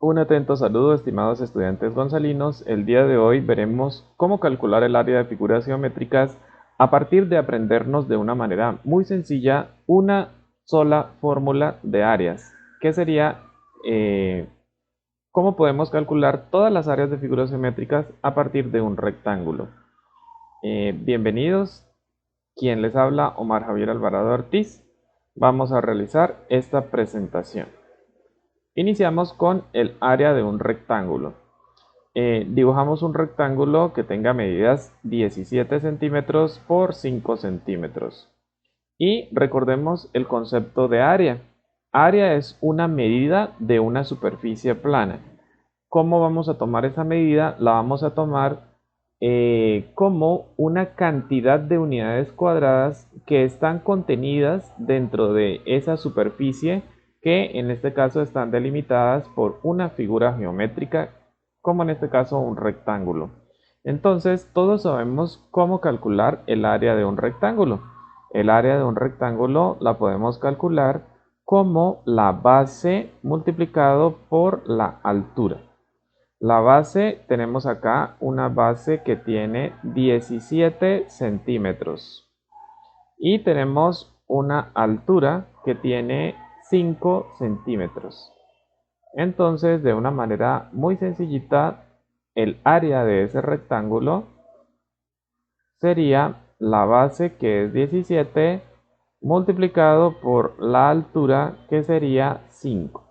Un atento saludo, estimados estudiantes gonzalinos. El día de hoy veremos cómo calcular el área de figuras geométricas a partir de aprendernos de una manera muy sencilla una sola fórmula de áreas, que sería cómo podemos calcular todas las áreas de figuras geométricas a partir de un rectángulo. Bienvenidos, quien les habla, Omar Javier Alvarado Ortiz. Vamos a realizar esta presentación. Iniciamos con el área de un rectángulo. Dibujamos un rectángulo que tenga medidas 17 centímetros por 5 centímetros. Y recordemos el concepto de área. Área es una medida de una superficie plana. ¿Cómo vamos a tomar esa medida? La vamos a tomar como una cantidad de unidades cuadradas que están contenidas dentro de esa superficie, que en este caso están delimitadas por una figura geométrica, como en este caso un rectángulo. Entonces todos sabemos cómo calcular el área de un rectángulo. El área de un rectángulo la podemos calcular como la base multiplicado por la altura. La base, tenemos acá una base que tiene 17 centímetros y tenemos una altura que tiene 5 centímetros. Entonces, de una manera muy sencillita, el área de ese rectángulo sería la base, que es 17, multiplicado por la altura, que sería 5.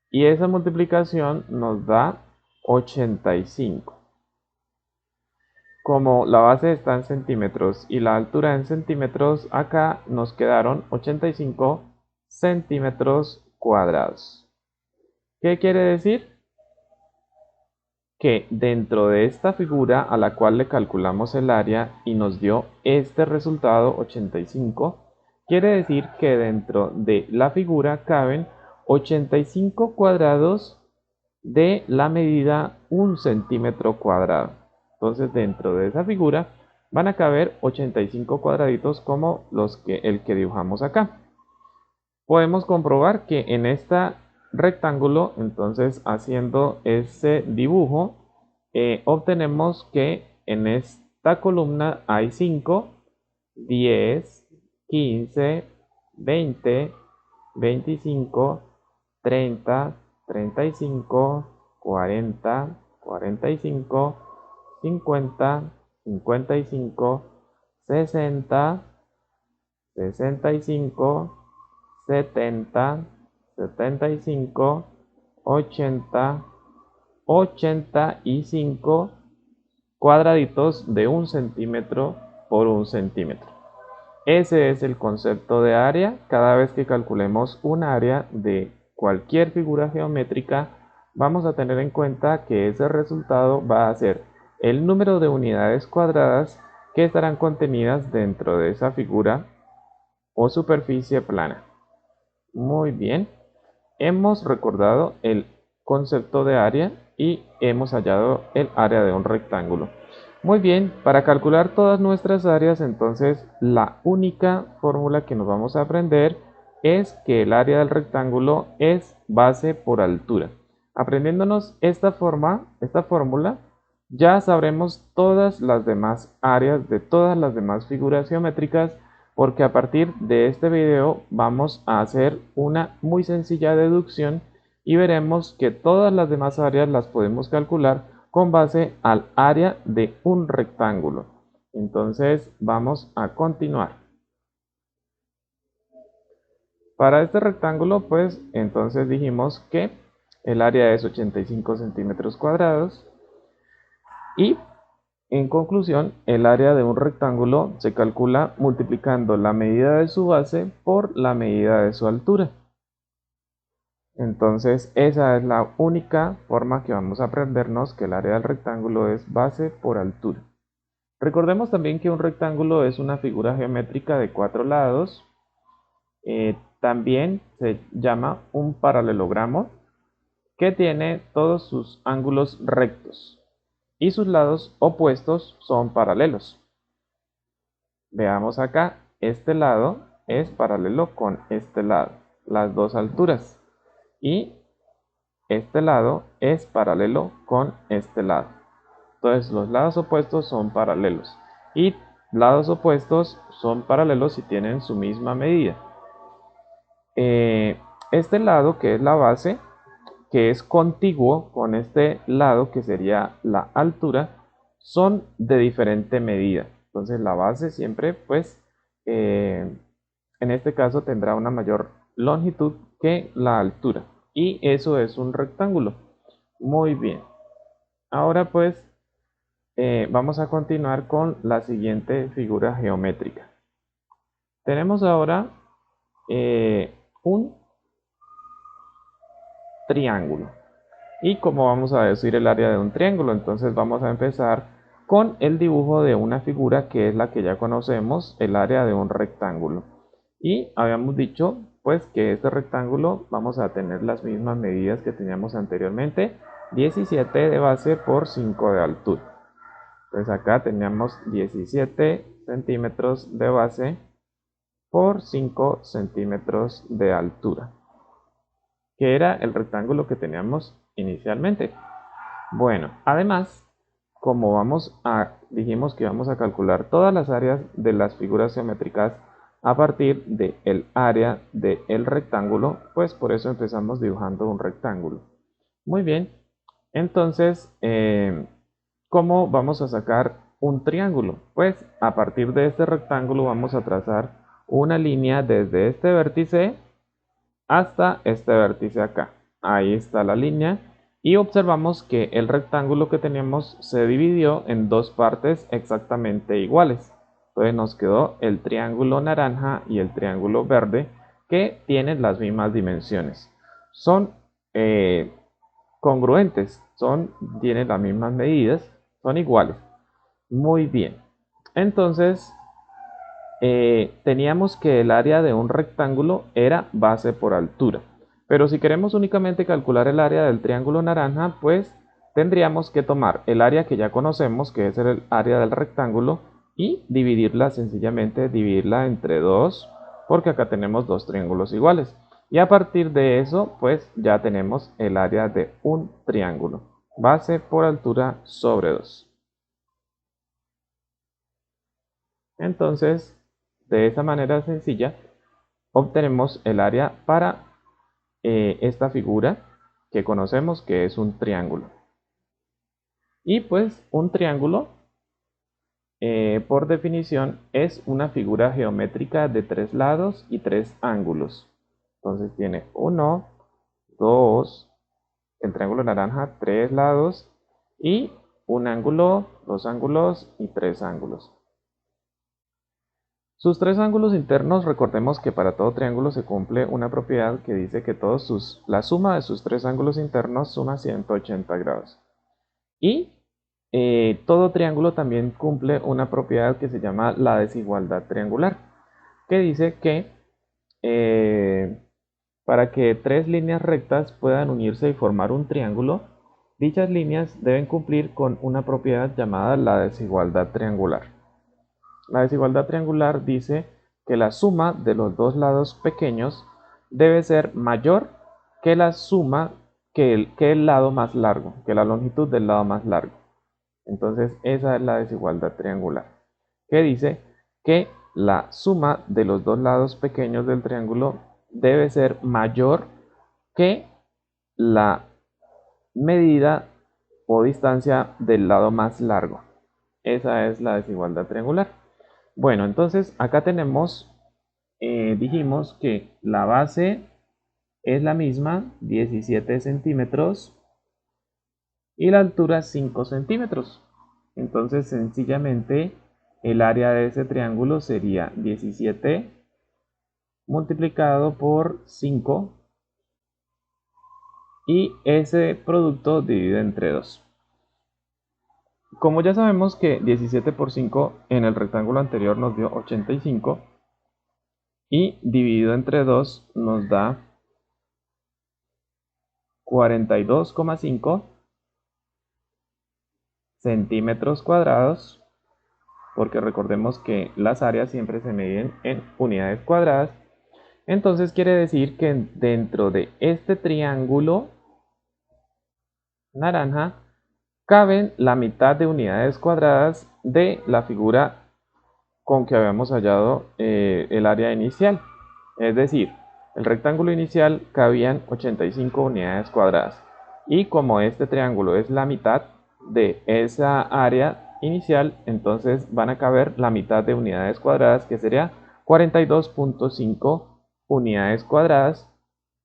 Y esa multiplicación nos da 85. Como la base está en centímetros y la altura en centímetros, acá nos quedaron 85 centímetros cuadrados. ¿Qué quiere decir? Que dentro de esta figura a la cual le calculamos el área y nos dio este resultado 85, quiere decir que dentro de la figura caben 85 cuadrados de la medida 1 centímetro cuadrado. Entonces dentro de esa figura van a caber 85 cuadraditos como el que dibujamos acá. Podemos comprobar que en este rectángulo, entonces haciendo ese dibujo, obtenemos que en esta columna hay 5, 10, 15, 20, 25, 30, 35, 40, 45, 50, 55, 60, 65, 70, 75, 80, 85 cuadraditos de 1 centímetro por 1 centímetro. Ese es el concepto de área. Cada vez que calculemos un área de cualquier figura geométrica, vamos a tener en cuenta que ese resultado va a ser el número de unidades cuadradas que estarán contenidas dentro de esa figura o superficie plana. Muy bien, hemos recordado el concepto de área y hemos hallado el área de un rectángulo. Muy bien, para calcular todas nuestras áreas, entonces la única fórmula que nos vamos a aprender es que el área del rectángulo es base por altura. Aprendiéndonos esta fórmula, ya sabremos todas las demás áreas de todas las demás figuras geométricas, porque a partir de este video vamos a hacer una muy sencilla deducción y veremos que todas las demás áreas las podemos calcular con base al área de un rectángulo. Entonces vamos a continuar. Para este rectángulo, pues entonces dijimos que el área es 85 centímetros cuadrados y en conclusión, el área de un rectángulo se calcula multiplicando la medida de su base por la medida de su altura. Entonces, esa es la única forma que vamos a aprendernos, que el área del rectángulo es base por altura. Recordemos también que un rectángulo es una figura geométrica de 4 lados. También se llama un paralelogramo, que tiene todos sus ángulos rectos y sus lados opuestos son paralelos. Veamos acá, este lado es paralelo con este lado, las dos alturas. Y este lado es paralelo con este lado. Entonces los lados opuestos son paralelos y lados opuestos son paralelos si tienen su misma medida. Este lado, que es la base, que es contiguo con este lado que sería la altura, son de diferente medida. Entonces la base siempre, pues, en este caso tendrá una mayor longitud que la altura. Y eso es un rectángulo. Muy bien. Ahora pues vamos a continuar con la siguiente figura geométrica. Tenemos ahora un triángulo. ¿Y cómo vamos a decir el área de un triángulo? Entonces vamos a empezar con el dibujo de una figura que es la que ya conocemos, el área de un rectángulo. Y habíamos dicho pues que este rectángulo vamos a tener las mismas medidas que teníamos anteriormente, 17 de base por 5 de altura. Entonces acá teníamos 17 centímetros de base por 5 centímetros de altura, que era el rectángulo que teníamos inicialmente. Bueno, además, como dijimos que vamos a calcular todas las áreas de las figuras geométricas a partir del área del rectángulo, pues por eso empezamos dibujando un rectángulo. Muy bien, entonces, ¿cómo vamos a sacar un triángulo? Pues a partir de este rectángulo vamos a trazar una línea desde este vértice hasta este vértice acá. Ahí está la línea y observamos que el rectángulo que teníamos se dividió en dos partes exactamente iguales. Entonces nos quedó el triángulo naranja y el triángulo verde, que tienen las mismas dimensiones. Son congruentes, tienen las mismas medidas, son iguales. Muy bien. Entonces teníamos que el área de un rectángulo era base por altura. Pero si queremos únicamente calcular el área del triángulo naranja, pues tendríamos que tomar el área que ya conocemos, que es el área del rectángulo, y dividirla, sencillamente dividirla entre dos, porque acá tenemos dos triángulos iguales. Y a partir de eso, pues ya tenemos el área de un triángulo. Base por altura sobre 2. Entonces, de esa manera sencilla, obtenemos el área para esta figura que conocemos que es un triángulo. Y pues un triángulo, por definición, es una figura geométrica de tres lados y tres ángulos. Entonces tiene 1, 2, el triángulo naranja, tres lados y un ángulo, dos ángulos y tres ángulos. Sus tres ángulos internos, recordemos que para todo triángulo se cumple una propiedad que dice que la suma de sus tres ángulos internos suma 180 grados. Y todo triángulo también cumple una propiedad que se llama la desigualdad triangular, que dice que para que tres líneas rectas puedan unirse y formar un triángulo, dichas líneas deben cumplir con una propiedad llamada la desigualdad triangular. La desigualdad triangular dice que la suma de los dos lados pequeños debe ser mayor que la suma que el lado más largo, que la longitud del lado más largo. Entonces esa es la desigualdad triangular, que dice que la suma de los dos lados pequeños del triángulo debe ser mayor que la medida o distancia del lado más largo. Esa es la desigualdad triangular. Bueno, entonces acá tenemos, dijimos que la base es la misma, 17 centímetros, y la altura 5 centímetros. Entonces sencillamente el área de ese triángulo sería 17 multiplicado por 5 y ese producto dividido entre 2. Como ya sabemos que 17 por 5 en el rectángulo anterior nos dio 85 y dividido entre 2 nos da 42,5 centímetros cuadrados, porque recordemos que las áreas siempre se miden en unidades cuadradas. Entonces quiere decir que dentro de este triángulo naranja caben la mitad de unidades cuadradas de la figura con que habíamos hallado el área inicial. Es decir, el rectángulo inicial cabían 85 unidades cuadradas. Y como este triángulo es la mitad de esa área inicial, entonces van a caber la mitad de unidades cuadradas, que sería 42.5 unidades cuadradas,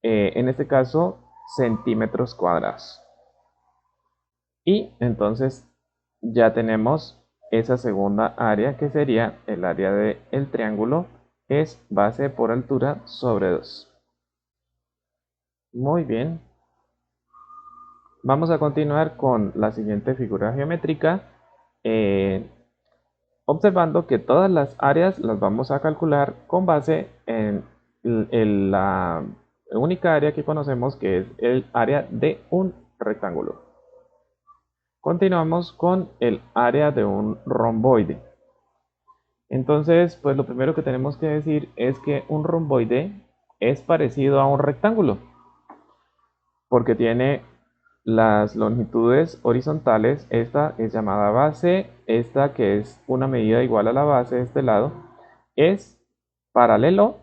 en este caso centímetros cuadrados. Y entonces ya tenemos esa segunda área, que sería el área del triángulo, es base por altura sobre 2. Muy bien. Vamos a continuar con la siguiente figura geométrica, eh, observando que todas las áreas las vamos a calcular con base en la única área que conocemos, que es el área de un rectángulo. Continuamos con el área de un romboide. Entonces, pues lo primero que tenemos que decir es que un romboide es parecido a un rectángulo, porque tiene las longitudes horizontales. Esta es llamada base, esta, que es una medida igual a la base de este lado, es paralelo.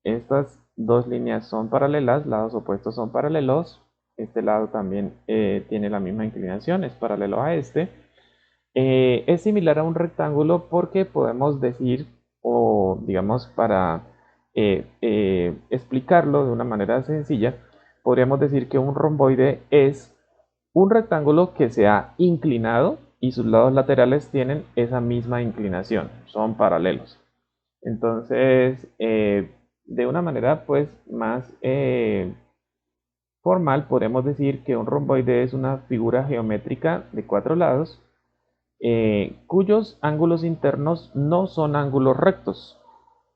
Estas dos líneas son paralelas, lados opuestos son paralelos. Este lado también tiene la misma inclinación, es paralelo a este. Es similar a un rectángulo porque podemos decir, o digamos, para explicarlo de una manera sencilla, podríamos decir que un romboide es un rectángulo que se ha inclinado y sus lados laterales tienen esa misma inclinación, son paralelos. Entonces, de una manera pues más formal, podemos decir que un romboide es una figura geométrica de 4 lados, cuyos ángulos internos no son ángulos rectos.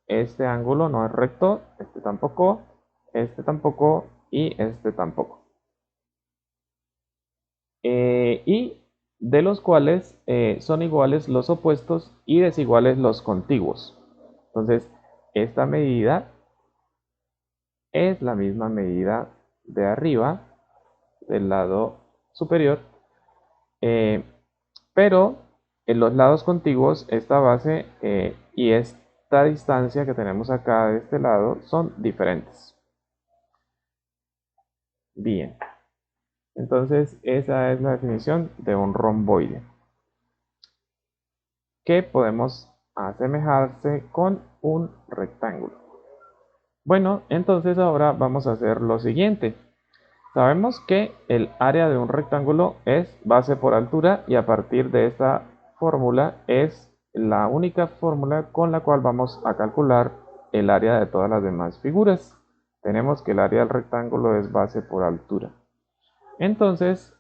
Este ángulo no es recto, este tampoco y este tampoco. Y de los cuales son iguales los opuestos y desiguales los contiguos. Entonces, esta medida es la misma medida de arriba, del lado superior, eh, pero en los lados contiguos, esta base y esta distancia que tenemos acá de este lado son diferentes. Bien, entonces esa es la definición de un romboide, que podemos asemejarse con un rectángulo. Bueno, entonces ahora vamos a hacer lo siguiente. Sabemos que el área de un rectángulo es base por altura, y a partir de esta fórmula es la única fórmula con la cual vamos a calcular el área de todas las demás figuras. Tenemos que el área del rectángulo es base por altura. Entonces,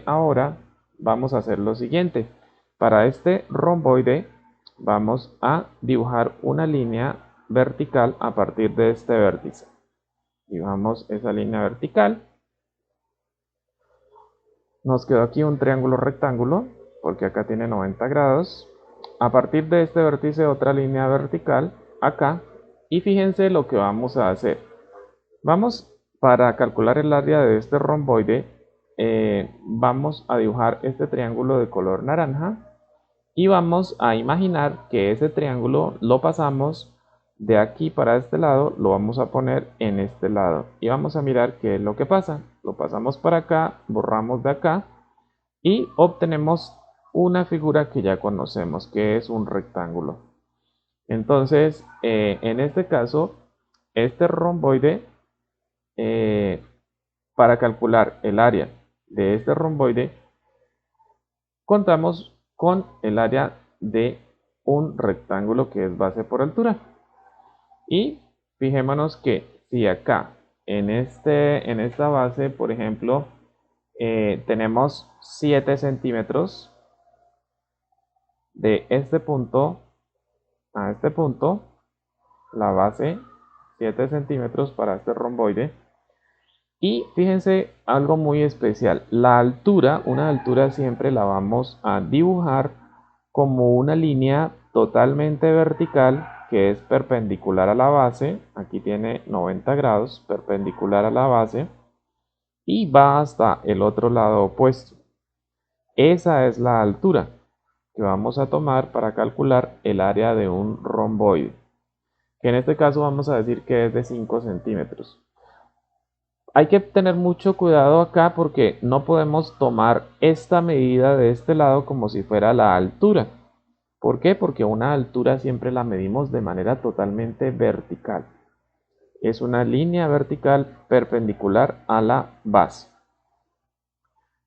ahora vamos a hacer lo siguiente. Para este romboide vamos a dibujar una línea vertical a partir de este vértice. Dibujamos esa línea vertical. Nos quedó aquí un triángulo rectángulo, porque acá tiene 90 grados. A partir de este vértice, otra línea vertical acá. Y fíjense lo que vamos a hacer. Vamos, para calcular el área de este romboide, vamos a dibujar este triángulo de color naranja. Y vamos a imaginar que ese triángulo lo pasamos de aquí para este lado, lo vamos a poner en este lado. Y vamos a mirar qué es lo que pasa. Lo pasamos para acá, borramos de acá y obtenemos una figura que ya conocemos, que es un rectángulo. Entonces, en este caso, este romboide, para calcular el área de este romboide, contamos con el área de un rectángulo que es base por altura. Y fijémonos que si acá en esta base, por ejemplo, tenemos 7 centímetros de este punto a este punto, la base 7 centímetros para este romboide. Y fíjense algo muy especial, la altura, una altura siempre la vamos a dibujar como una línea totalmente vertical, que es perpendicular a la base. Aquí tiene 90 grados, perpendicular a la base. y va hasta el otro lado opuesto. Esa es la altura que vamos a tomar para calcular el área de un romboide, que en este caso vamos a decir que es de 5 centímetros. Hay que tener mucho cuidado acá porque no podemos tomar esta medida de este lado como si fuera la altura. ¿Por qué? Porque una altura siempre la medimos de manera totalmente vertical. Es una línea vertical perpendicular a la base.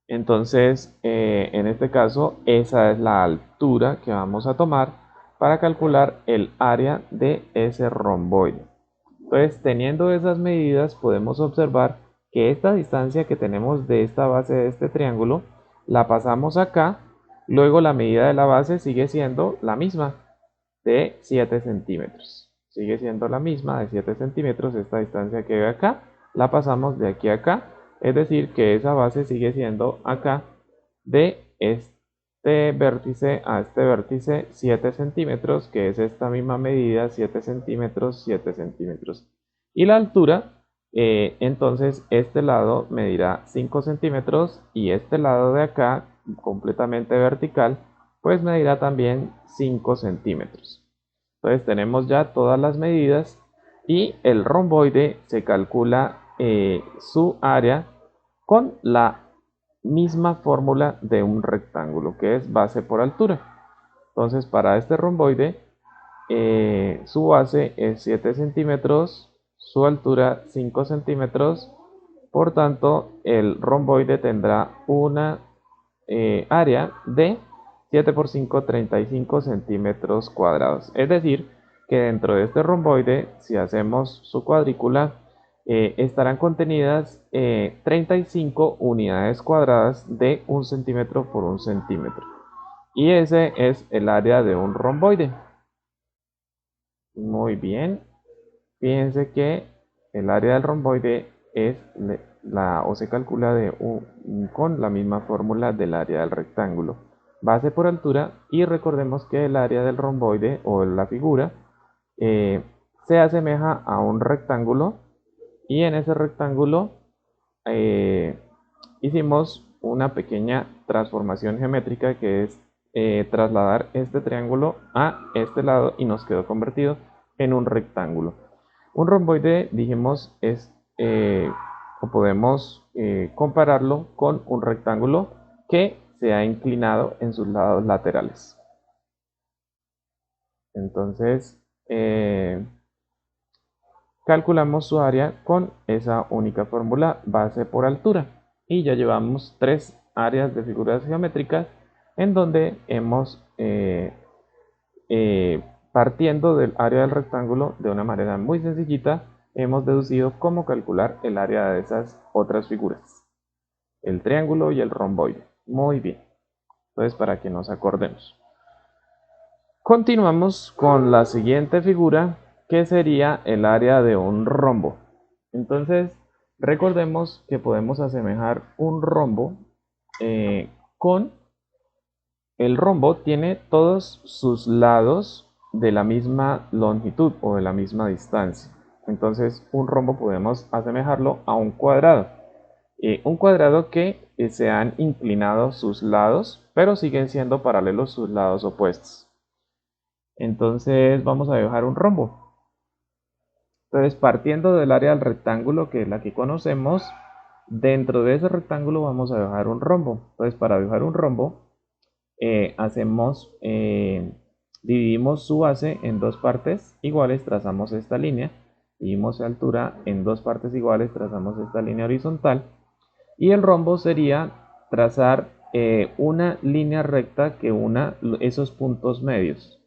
Entonces, en este caso, esa es la altura que vamos a tomar para calcular el área de ese romboide. Entonces, teniendo esas medidas, podemos observar que esta distancia que tenemos de esta base de este triángulo, la pasamos acá, luego la medida de la base sigue siendo la misma, de 7 centímetros. Sigue siendo la misma de 7 centímetros, esta distancia que ve acá, la pasamos de aquí a acá, es decir, que esa base sigue siendo acá de este vértice a este vértice 7 centímetros, que es esta misma medida, 7 centímetros, 7 centímetros. Y la altura, entonces este lado medirá 5 centímetros y este lado de acá, completamente vertical, pues medirá también 5 centímetros. Entonces tenemos ya todas las medidas y el romboide se calcula su área con la misma fórmula de un rectángulo, que es base por altura. Entonces para este romboide su base es 7 centímetros, su altura 5 centímetros, por tanto el romboide tendrá una área de 7 por 5, 35 centímetros cuadrados. Es decir, que dentro de este romboide, si hacemos su cuadrícula, estarán contenidas 35 unidades cuadradas de 1 centímetro por 1 centímetro. Y ese es el área de un romboide. Muy bien. Fíjense que el área del romboide es o se calcula con la misma fórmula del área del rectángulo. Base por altura, y recordemos que el área del romboide o la figura eh, se asemeja a un rectángulo, y en ese rectángulo eh, hicimos una pequeña transformación geométrica, que es trasladar este triángulo a este lado, y nos quedó convertido en un rectángulo. Un romboide, dijimos, es o podemos compararlo con un rectángulo que se ha inclinado en sus lados laterales. Entonces, calculamos su área con esa única fórmula, base por altura. Y ya llevamos 3 áreas de figuras geométricas en donde hemos, partiendo del área del rectángulo de una manera muy sencillita, hemos deducido cómo calcular el área de esas otras figuras, el triángulo y el romboide. Muy bien. Entonces, para que nos acordemos. Continuamos con la siguiente figura, que sería el área de un rombo. Entonces, recordemos que podemos asemejar un rombo con el rombo tiene todos sus lados de la misma longitud o de la misma distancia. Entonces, un rombo podemos asemejarlo a un cuadrado. Un cuadrado que se han inclinado sus lados, pero siguen siendo paralelos sus lados opuestos. Entonces, vamos a dibujar un rombo. Entonces, partiendo del área del rectángulo, que es la que conocemos, dentro de ese rectángulo vamos a dibujar un rombo. Entonces, para dibujar un rombo, dividimos su base en dos partes iguales, trazamos esta línea, dividimos la altura en dos partes iguales, trazamos esta línea horizontal, y el rombo sería trazar una línea recta que una esos puntos medios.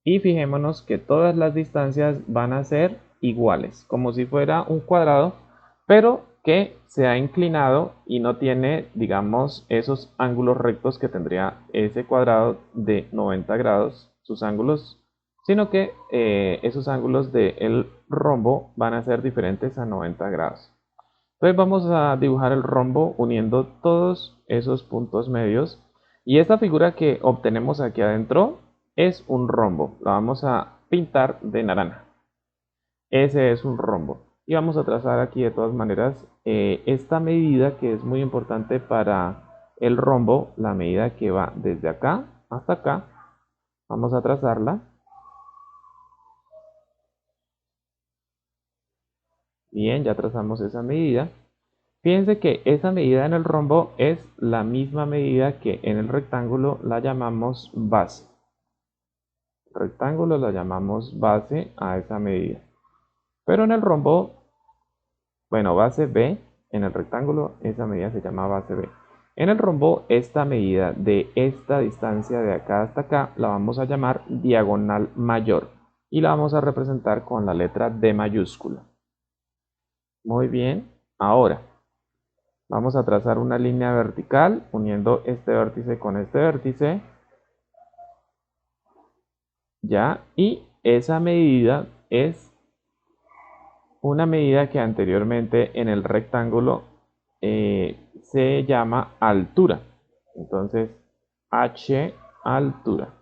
Y fijémonos que todas las distancias van a ser iguales, como si fuera un cuadrado, pero que se ha inclinado y no tiene, digamos, esos ángulos rectos que tendría ese cuadrado de 90 grados, sus ángulos, sino que esos ángulos del rombo van a ser diferentes a 90 grados. Entonces vamos a dibujar el rombo uniendo todos esos puntos medios, y esta figura que obtenemos aquí adentro es un rombo. La vamos a pintar de naranja. Ese es un rombo. y vamos a trazar aquí de todas maneras esta medida que es muy importante para el rombo, la medida que va desde acá hasta acá. Vamos a trazarla. Bien, ya trazamos esa medida. Fíjense que esa medida en el rombo es la misma medida que en el rectángulo la llamamos base. Rectángulo la llamamos base a esa medida. Pero en el rombo, bueno, base B, en el rectángulo esa medida se llama base B. En el rombo, esta medida de esta distancia de acá hasta acá la vamos a llamar diagonal mayor y la vamos a representar con la letra D mayúscula. Muy bien, ahora vamos a trazar una línea vertical uniendo este vértice con este vértice. Ya, y esa medida es una medida que anteriormente en el rectángulo se llama altura. Entonces, H altura.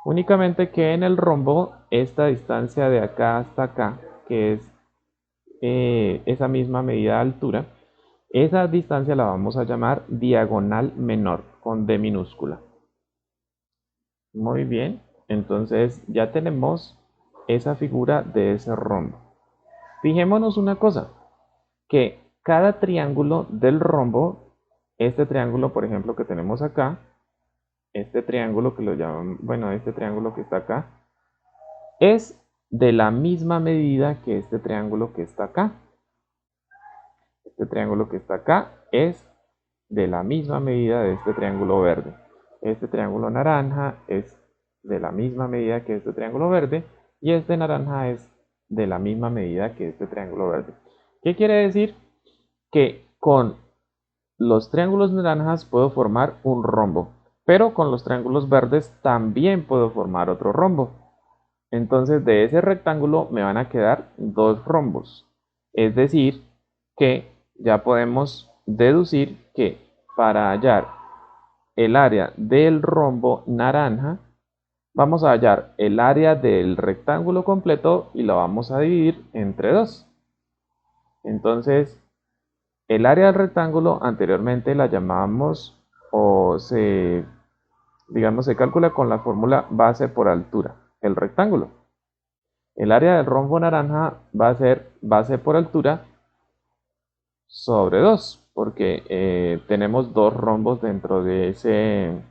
Únicamente que en el rombo, esta distancia de acá hasta acá, que es esa misma medida de altura, esa distancia la vamos a llamar diagonal menor, con D minúscula. Muy bien, entonces ya tenemos esa figura de ese rombo. Fijémonos una cosa, que cada triángulo del rombo, este triángulo por ejemplo que tenemos acá, este triángulo que lo llaman, bueno, este triángulo que está acá, es de la misma medida que este triángulo que está acá. Este triángulo que está acá es de la misma medida de este triángulo verde. Este triángulo naranja es de la misma medida que este triángulo verde y este naranja es de la misma medida que este triángulo verde. ¿Qué quiere decir? Que con los triángulos naranjas puedo formar un rombo, pero con los triángulos verdes también puedo formar otro rombo. Entonces de ese rectángulo me van a quedar dos rombos. Es decir, que ya podemos deducir que para hallar el área del rombo naranja, vamos a hallar el área del rectángulo completo y lo vamos a dividir entre dos. Entonces, el área del rectángulo anteriormente la llamábamos digamos, se calcula con la fórmula base por altura, el rectángulo. El área del rombo naranja va a ser base por altura sobre 2, porque tenemos dos rombos dentro de ese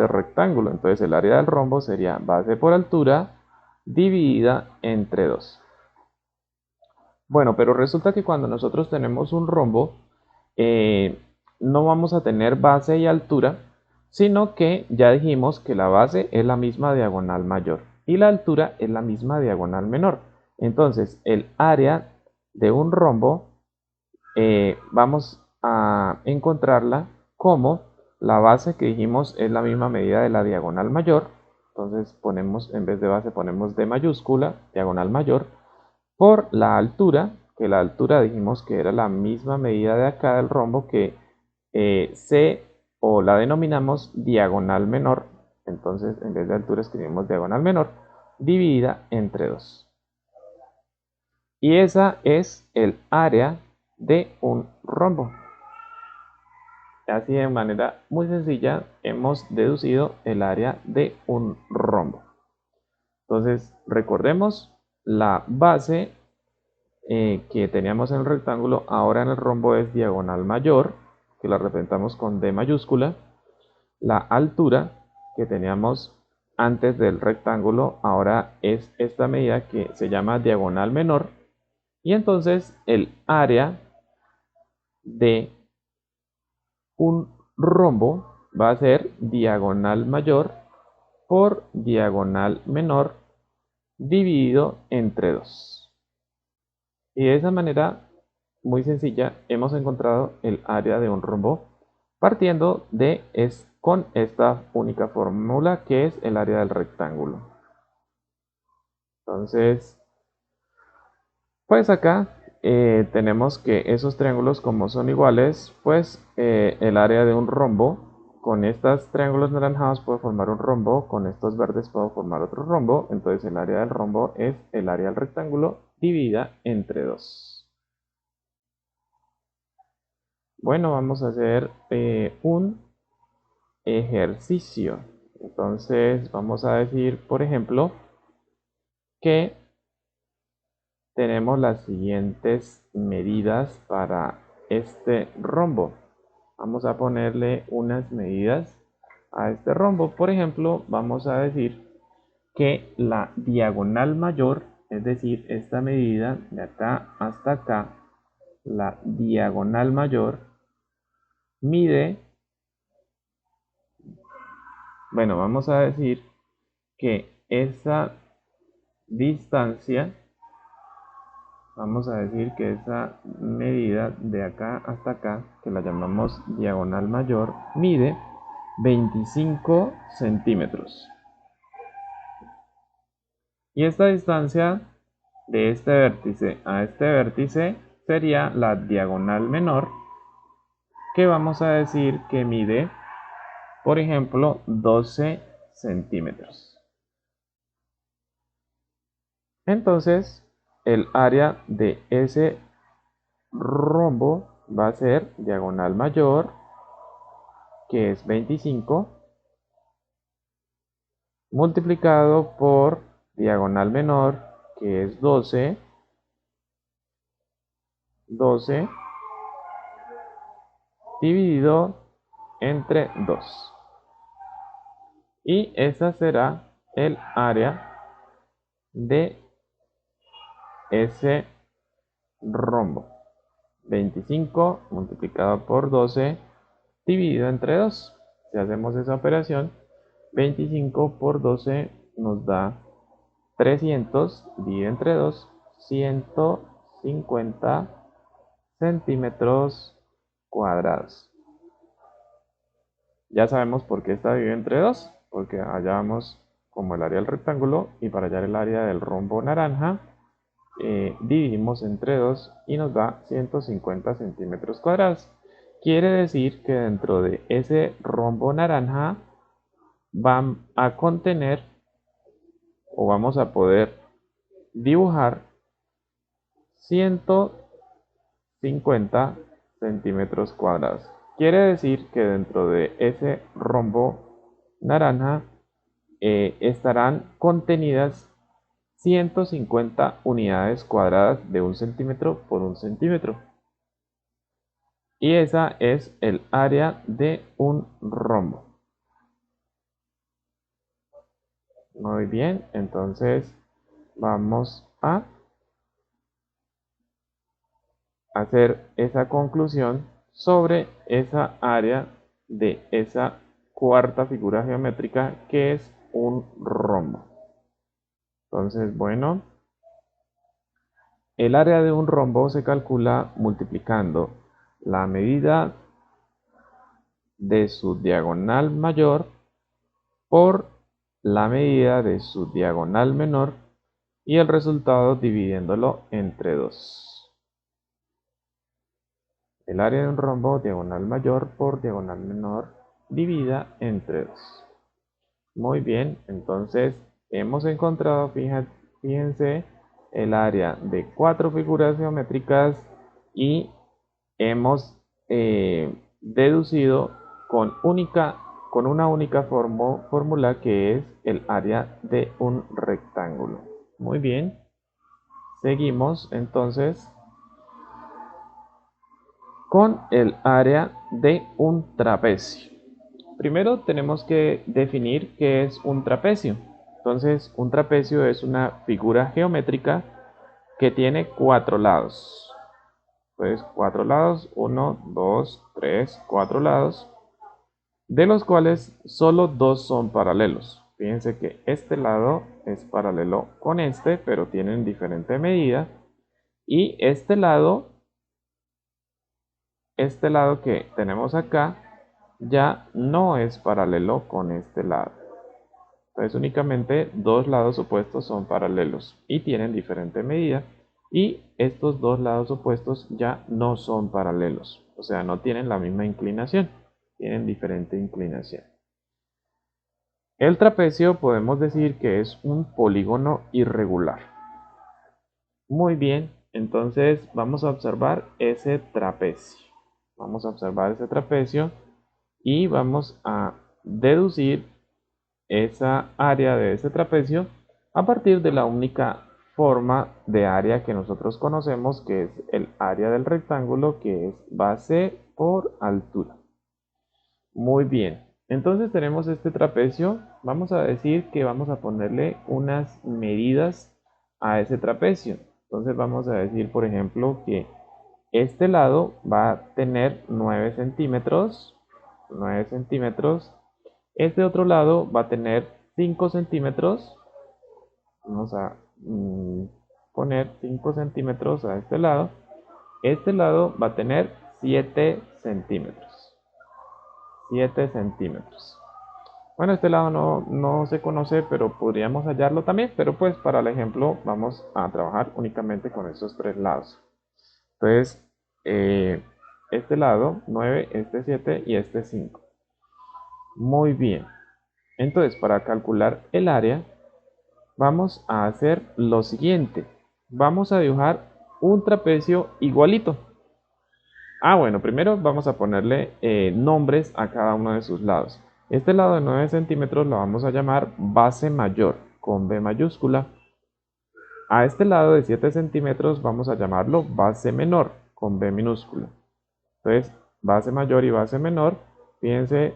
rectángulo. Entonces el área del rombo sería base por altura dividida entre 2. Bueno, pero resulta que cuando nosotros tenemos un rombo, no vamos a tener base y altura, sino que ya dijimos que la base es la misma diagonal mayor y la altura es la misma diagonal menor. Entonces el área de un rombo vamos a encontrarla como la base que dijimos es la misma medida de la diagonal mayor. Entonces ponemos, en vez de base ponemos D mayúscula, diagonal mayor, por la altura, que la altura dijimos que era la misma medida de acá del rombo que o la denominamos diagonal menor. Entonces en vez de altura escribimos diagonal menor, dividida entre 2. Y esa es el área de un rombo. Así de manera muy sencilla hemos deducido el área de un rombo. Entonces recordemos la base que teníamos en el rectángulo, ahora en el rombo es diagonal mayor, que la representamos con D mayúscula. La altura que teníamos antes del rectángulo ahora es esta medida que se llama diagonal menor. Y entonces el área de un rombo va a ser diagonal mayor por diagonal menor dividido entre 2. Y de esa manera muy sencilla hemos encontrado el área de un rombo partiendo con esta única fórmula que es el área del rectángulo. Entonces, pues acá tenemos que esos triángulos como son iguales, pues el área de un rombo con estos triángulos naranjados puedo formar un rombo, con estos verdes puedo formar otro rombo, entonces el área del rombo es el área del rectángulo dividida entre 2. Bueno, vamos a hacer un ejercicio. Entonces vamos a decir, por ejemplo, que tenemos las siguientes medidas para este rombo. Vamos a ponerle unas medidas a este rombo. Por ejemplo, vamos a decir que la diagonal mayor, es decir, esta medida de acá hasta acá, la diagonal mayor mide, bueno, vamos a decir que esa distancia, vamos a decir que esa medida de acá hasta acá, que la llamamos diagonal mayor, mide 25 centímetros. Y esta distancia de este vértice a este vértice sería la diagonal menor, que vamos a decir que mide, por ejemplo, 12 centímetros. Entonces, el área de ese rombo va a ser diagonal mayor, que es 25, multiplicado por diagonal menor, que es 12, dividido entre 2. Y esa será el área de ese rombo. 25 multiplicado por 12 dividido entre 2. Si hacemos esa operación, 25 por 12 nos da 300, dividido entre 2, 150 centímetros cuadrados. Ya sabemos por qué está dividido entre 2, porque allá vamos como el área del rectángulo y para hallar el área del rombo naranja dividimos entre 2 y nos da 150 centímetros cuadrados. Quiere decir que dentro de ese rombo naranja van a contener o vamos a poder dibujar 150 centímetros cuadrados. Quiere decir que dentro de ese rombo naranja estarán contenidas 150 unidades cuadradas de 1 centímetro por 1 centímetro. Y esa es el área de un rombo. Muy bien, entonces vamos a hacer esa conclusión sobre esa área de esa cuarta figura geométrica que es un rombo. Entonces, bueno, el área de un rombo se calcula multiplicando la medida de su diagonal mayor por la medida de su diagonal menor y el resultado dividiéndolo entre 2. El área de un rombo, diagonal mayor por diagonal menor, dividida entre 2. Muy bien, entonces hemos encontrado, fíjense, el área de 4 figuras geométricas y hemos deducido con una única fórmula que es el área de un rectángulo. Muy bien, seguimos entonces con el área de un trapecio. Primero tenemos que definir qué es un trapecio. Entonces, un trapecio es una figura geométrica que tiene 4 lados. Pues 4 lados, 1, 2, 3, 4 lados, de los cuales solo 2 son paralelos. Fíjense que este lado es paralelo con este, pero tienen diferente medida. Y este lado que tenemos acá, ya no es paralelo con este lado. Entonces únicamente dos lados opuestos son paralelos y tienen diferente medida. Y estos dos lados opuestos ya no son paralelos, o sea, no tienen la misma inclinación. tienen diferente inclinación. El trapecio podemos decir que es un polígono irregular. Muy bien, entonces vamos a observar ese trapecio. Vamos a observar ese trapecio y vamos a deducir esa área de ese trapecio a partir de la única forma de área que nosotros conocemos, que es el área del rectángulo, que es base por altura. Muy bien, entonces tenemos este trapecio. Vamos a decir que vamos a ponerle unas medidas a ese trapecio. Entonces vamos a decir, por ejemplo, que este lado va a tener 9 centímetros. 9 centímetros. Este otro lado va a tener 5 centímetros. Vamos a poner 5 centímetros a este lado. Este lado va a tener 7 centímetros. 7 centímetros. Bueno, este lado no se conoce, pero podríamos hallarlo también. Pero pues para el ejemplo vamos a trabajar únicamente con esos tres lados. Entonces, este lado 9, este 7 y este 5. Muy bien. Entonces, para calcular el área, vamos a hacer lo siguiente. Vamos a dibujar un trapecio igualito. Bueno, primero vamos a ponerle nombres a cada uno de sus lados. Este lado de 9 centímetros lo vamos a llamar base mayor, con B mayúscula. A este lado de 7 centímetros vamos a llamarlo base menor, con B minúscula. Entonces, base mayor y base menor, fíjense,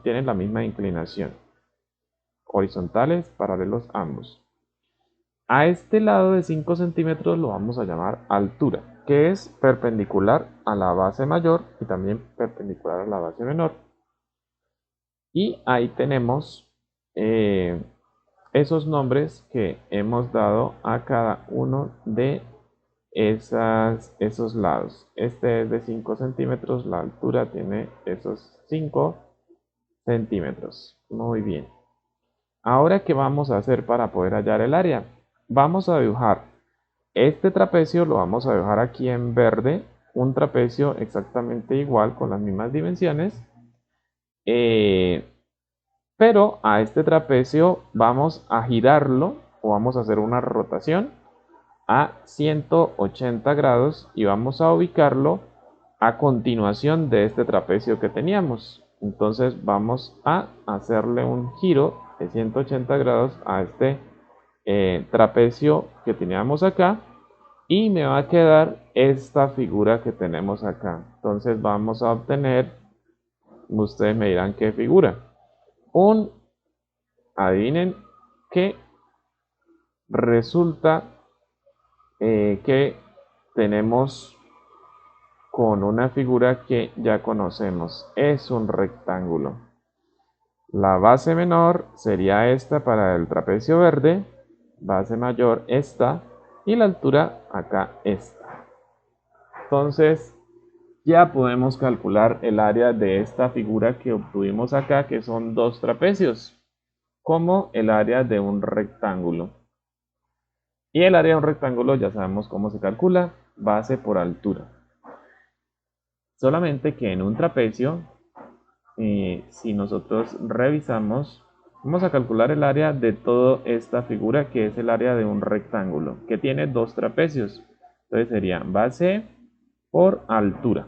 tienen la misma inclinación. Horizontales, paralelos ambos. A este lado de 5 centímetros lo vamos a llamar altura, que es perpendicular a la base mayor y también perpendicular a la base menor. Y ahí tenemos esos nombres que hemos dado a cada uno de esos lados. Este es de 5 centímetros, la altura tiene esos 5 centímetros. Muy bien. Ahora, ¿qué vamos a hacer para poder hallar el área? Vamos a dibujar este trapecio, lo vamos a dibujar aquí en verde, un trapecio exactamente igual con las mismas dimensiones, pero a este trapecio vamos a girarlo o vamos a hacer una rotación a 180 grados y vamos a ubicarlo a continuación de este trapecio que teníamos. Entonces vamos a hacerle un giro de 180 grados a este trapecio que teníamos acá y me va a quedar esta figura que tenemos acá. Entonces vamos a obtener, ustedes me dirán qué figura. Adivinen que resulta que tenemos con una figura que ya conocemos. Es un rectángulo. La base menor sería esta para el trapecio verde, base mayor esta y la altura acá esta. Entonces ya podemos calcular el área de esta figura que obtuvimos acá, que son dos trapecios, como el área de un rectángulo. Y el área de un rectángulo ya sabemos cómo se calcula, base por altura. Solamente que en un trapecio, si nosotros revisamos, vamos a calcular el área de toda esta figura, que es el área de un rectángulo, que tiene dos trapecios. Entonces sería base por altura.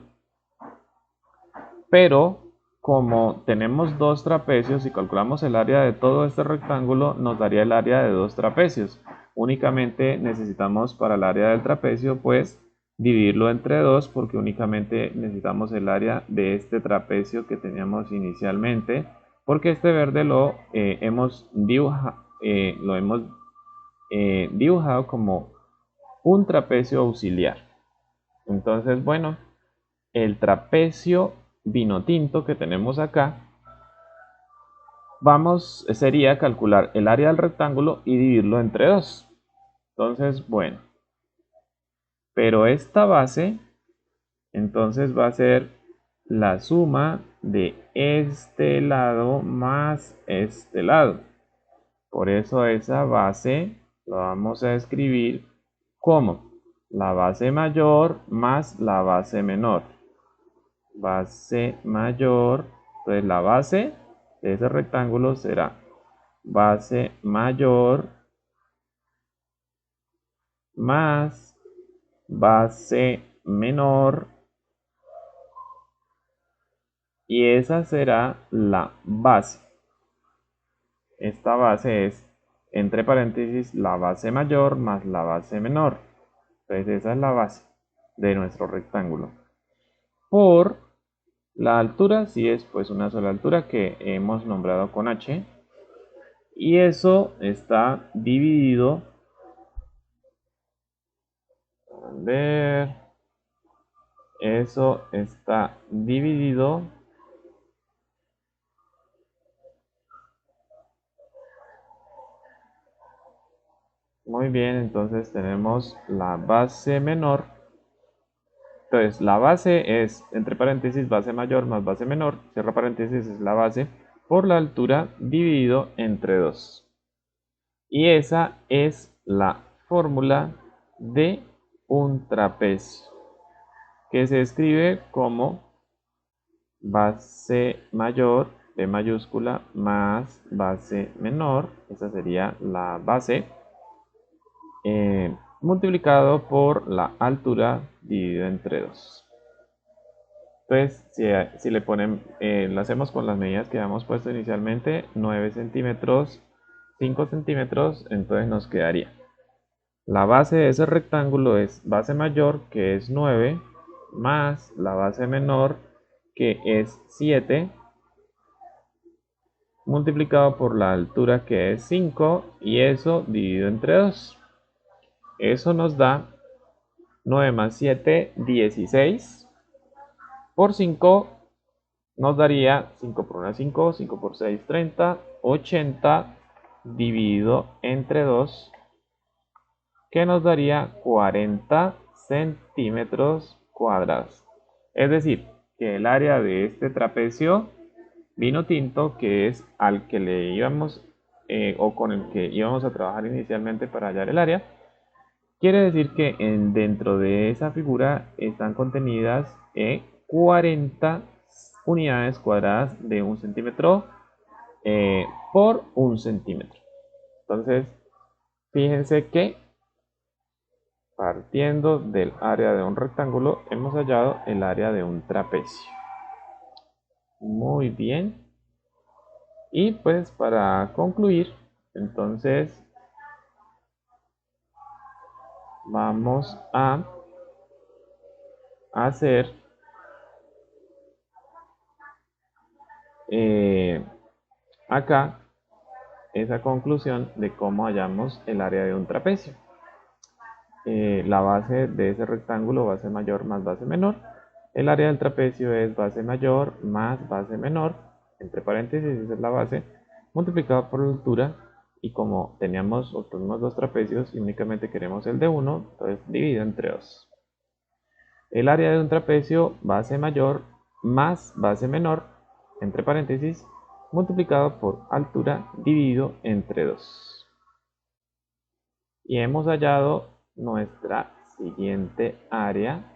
Pero como tenemos dos trapecios y calculamos el área de todo este rectángulo, nos daría el área de dos trapecios. Únicamente necesitamos para el área del trapecio, pues, dividirlo entre dos, porque únicamente necesitamos el área de este trapecio que teníamos inicialmente, porque este verde lo hemos dibujado como un trapecio auxiliar. Entonces, bueno, el trapecio vino tinto que tenemos acá, sería calcular el área del rectángulo y dividirlo entre dos. Entonces, bueno, pero esta base, entonces va a ser la suma de este lado más este lado. Por eso esa base la vamos a escribir como la base mayor más la base menor. Base mayor Entonces la base de ese rectángulo será base mayor más base menor, y esa será la base. Esta base es, entre paréntesis, la base mayor más la base menor. Entonces esa es la base de nuestro rectángulo. Por la altura, si es pues una sola altura que hemos nombrado con h, y eso está dividido, a ver, eso está dividido muy bien. Entonces tenemos la base menor. Entonces la base es, entre paréntesis, base mayor más base menor, cierra paréntesis, es la base, por la altura dividido entre 2. Y esa es la fórmula de un trapecio, que se escribe como base mayor, B mayúscula, más base menor, esa sería la base, multiplicado por la altura dividido entre 2. Entonces, si le ponen, lo hacemos con las medidas que habíamos puesto inicialmente, 9 centímetros, 5 centímetros, entonces nos quedaría. La base de ese rectángulo es base mayor, que es 9, más la base menor, que es 7, multiplicado por la altura, que es 5, y eso dividido entre 2. Eso nos da 9 más 7, 16. Por 5 nos daría 5 por 1, 5, 5 por 6, 30, 80 dividido entre 2, que nos daría 40 centímetros cuadrados. Es decir, que el área de este trapecio vino tinto, que es al que le íbamos o con el que íbamos a trabajar inicialmente para hallar el área, quiere decir que dentro de esa figura están contenidas 40 unidades cuadradas de 1 centímetro por 1 centímetro. Entonces, fíjense que partiendo del área de un rectángulo hemos hallado el área de un trapecio. Muy bien. Y pues para concluir, entonces vamos a hacer acá esa conclusión de cómo hallamos el área de un trapecio. La base de ese rectángulo, base mayor más base menor. El área del trapecio es base mayor más base menor, entre paréntesis, esa es la base, multiplicado por la altura. Y como teníamos otros dos trapecios y únicamente queremos el de 1, entonces dividido entre 2. El área de un trapecio, base mayor más base menor, entre paréntesis, multiplicado por altura dividido entre 2. Y hemos hallado nuestra siguiente área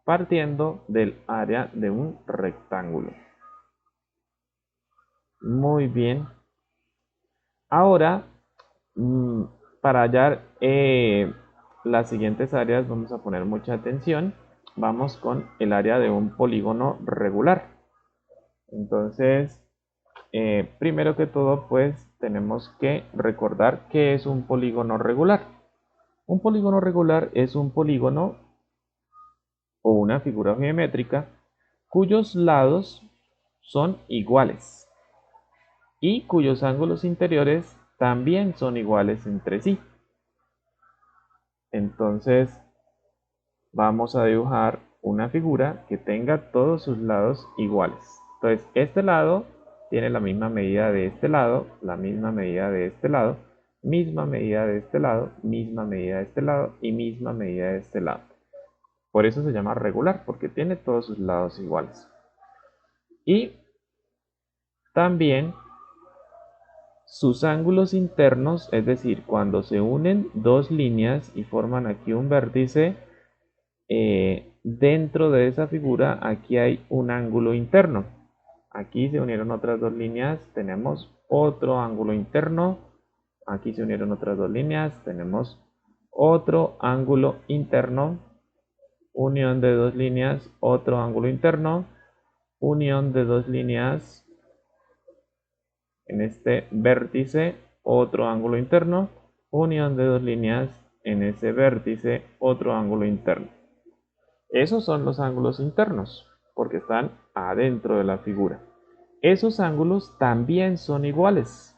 partiendo del área de un rectángulo. Muy bien. Ahora, para hallar las siguientes áreas vamos a poner mucha atención. Vamos con el área de un polígono regular. Entonces, primero que todo, pues tenemos que recordar qué es un polígono regular. Un polígono regular es un polígono o una figura geométrica cuyos lados son iguales y cuyos ángulos interiores también son iguales entre sí. Entonces vamos a dibujar una figura que tenga todos sus lados iguales. Entonces este lado tiene la misma medida de este lado, la misma medida de este lado, misma medida de este lado, misma medida de este lado y misma medida de este lado. Por eso se llama regular, porque tiene todos sus lados iguales. Y también sus ángulos internos, es decir, cuando se unen dos líneas y forman aquí un vértice, dentro de esa figura aquí hay un ángulo interno. aquí se unieron otras dos líneas, tenemos otro ángulo interno, aquí se unieron otras dos líneas, tenemos otro ángulo interno, unión de dos líneas, otro ángulo interno, unión de dos líneas en este vértice, otro ángulo interno, unión de dos líneas en ese vértice, otro ángulo interno. Esos son los ángulos internos, porque están adentro de la figura. Esos ángulos también son iguales.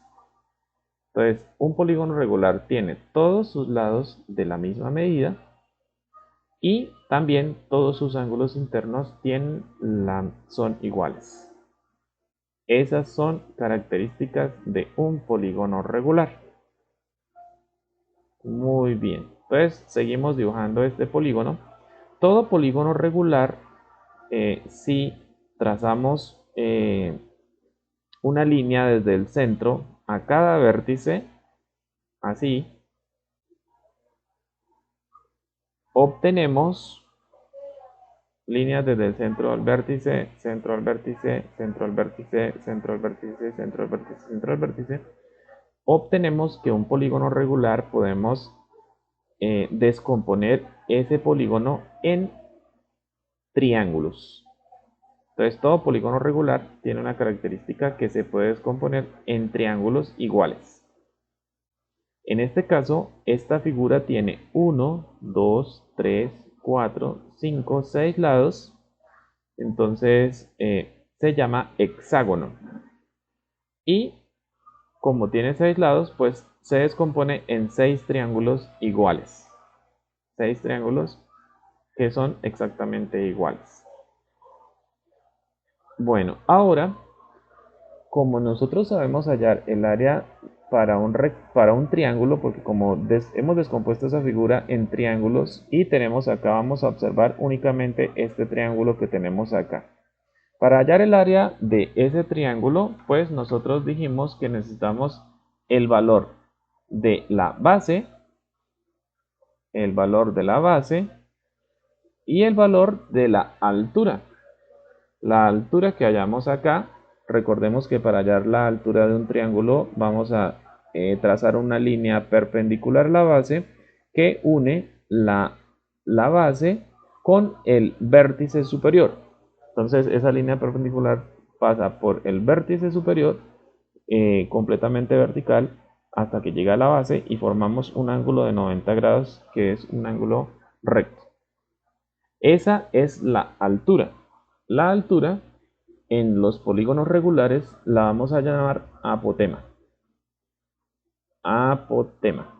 Entonces, un polígono regular tiene todos sus lados de la misma medida y también todos sus ángulos internos son iguales. Esas son características de un polígono regular. Muy bien. Entonces, seguimos dibujando este polígono. Todo polígono regular, si trazamos una línea desde el centro a cada vértice, así, obtenemos líneas desde el centro al vértice, centro al vértice, centro al vértice, centro al vértice, centro al vértice, centro al vértice. Obtenemos que un polígono regular podemos descomponer ese polígono en triángulos. Entonces todo polígono regular tiene una característica que se puede descomponer en triángulos iguales. En este caso, esta figura tiene 1, 2, 3, 4, 5, 6 lados. Entonces se llama hexágono. Y como tiene 6 lados, pues se descompone en 6 triángulos iguales. 6 triángulos que son exactamente iguales. Bueno, ahora, como nosotros sabemos hallar el área para un triángulo, porque como hemos descompuesto esa figura en triángulos y tenemos acá, vamos a observar únicamente este triángulo que tenemos acá. Para hallar el área de ese triángulo, pues nosotros dijimos que necesitamos el valor de la base, y el valor de la altura. La altura que hallamos acá, recordemos que para hallar la altura de un triángulo vamos a trazar una línea perpendicular a la base que une la base con el vértice superior. Entonces esa línea perpendicular pasa por el vértice superior completamente vertical hasta que llega a la base y formamos un ángulo de 90 grados que es un ángulo recto. Esa es la altura. La altura en los polígonos regulares la vamos a llamar apotema. Apotema.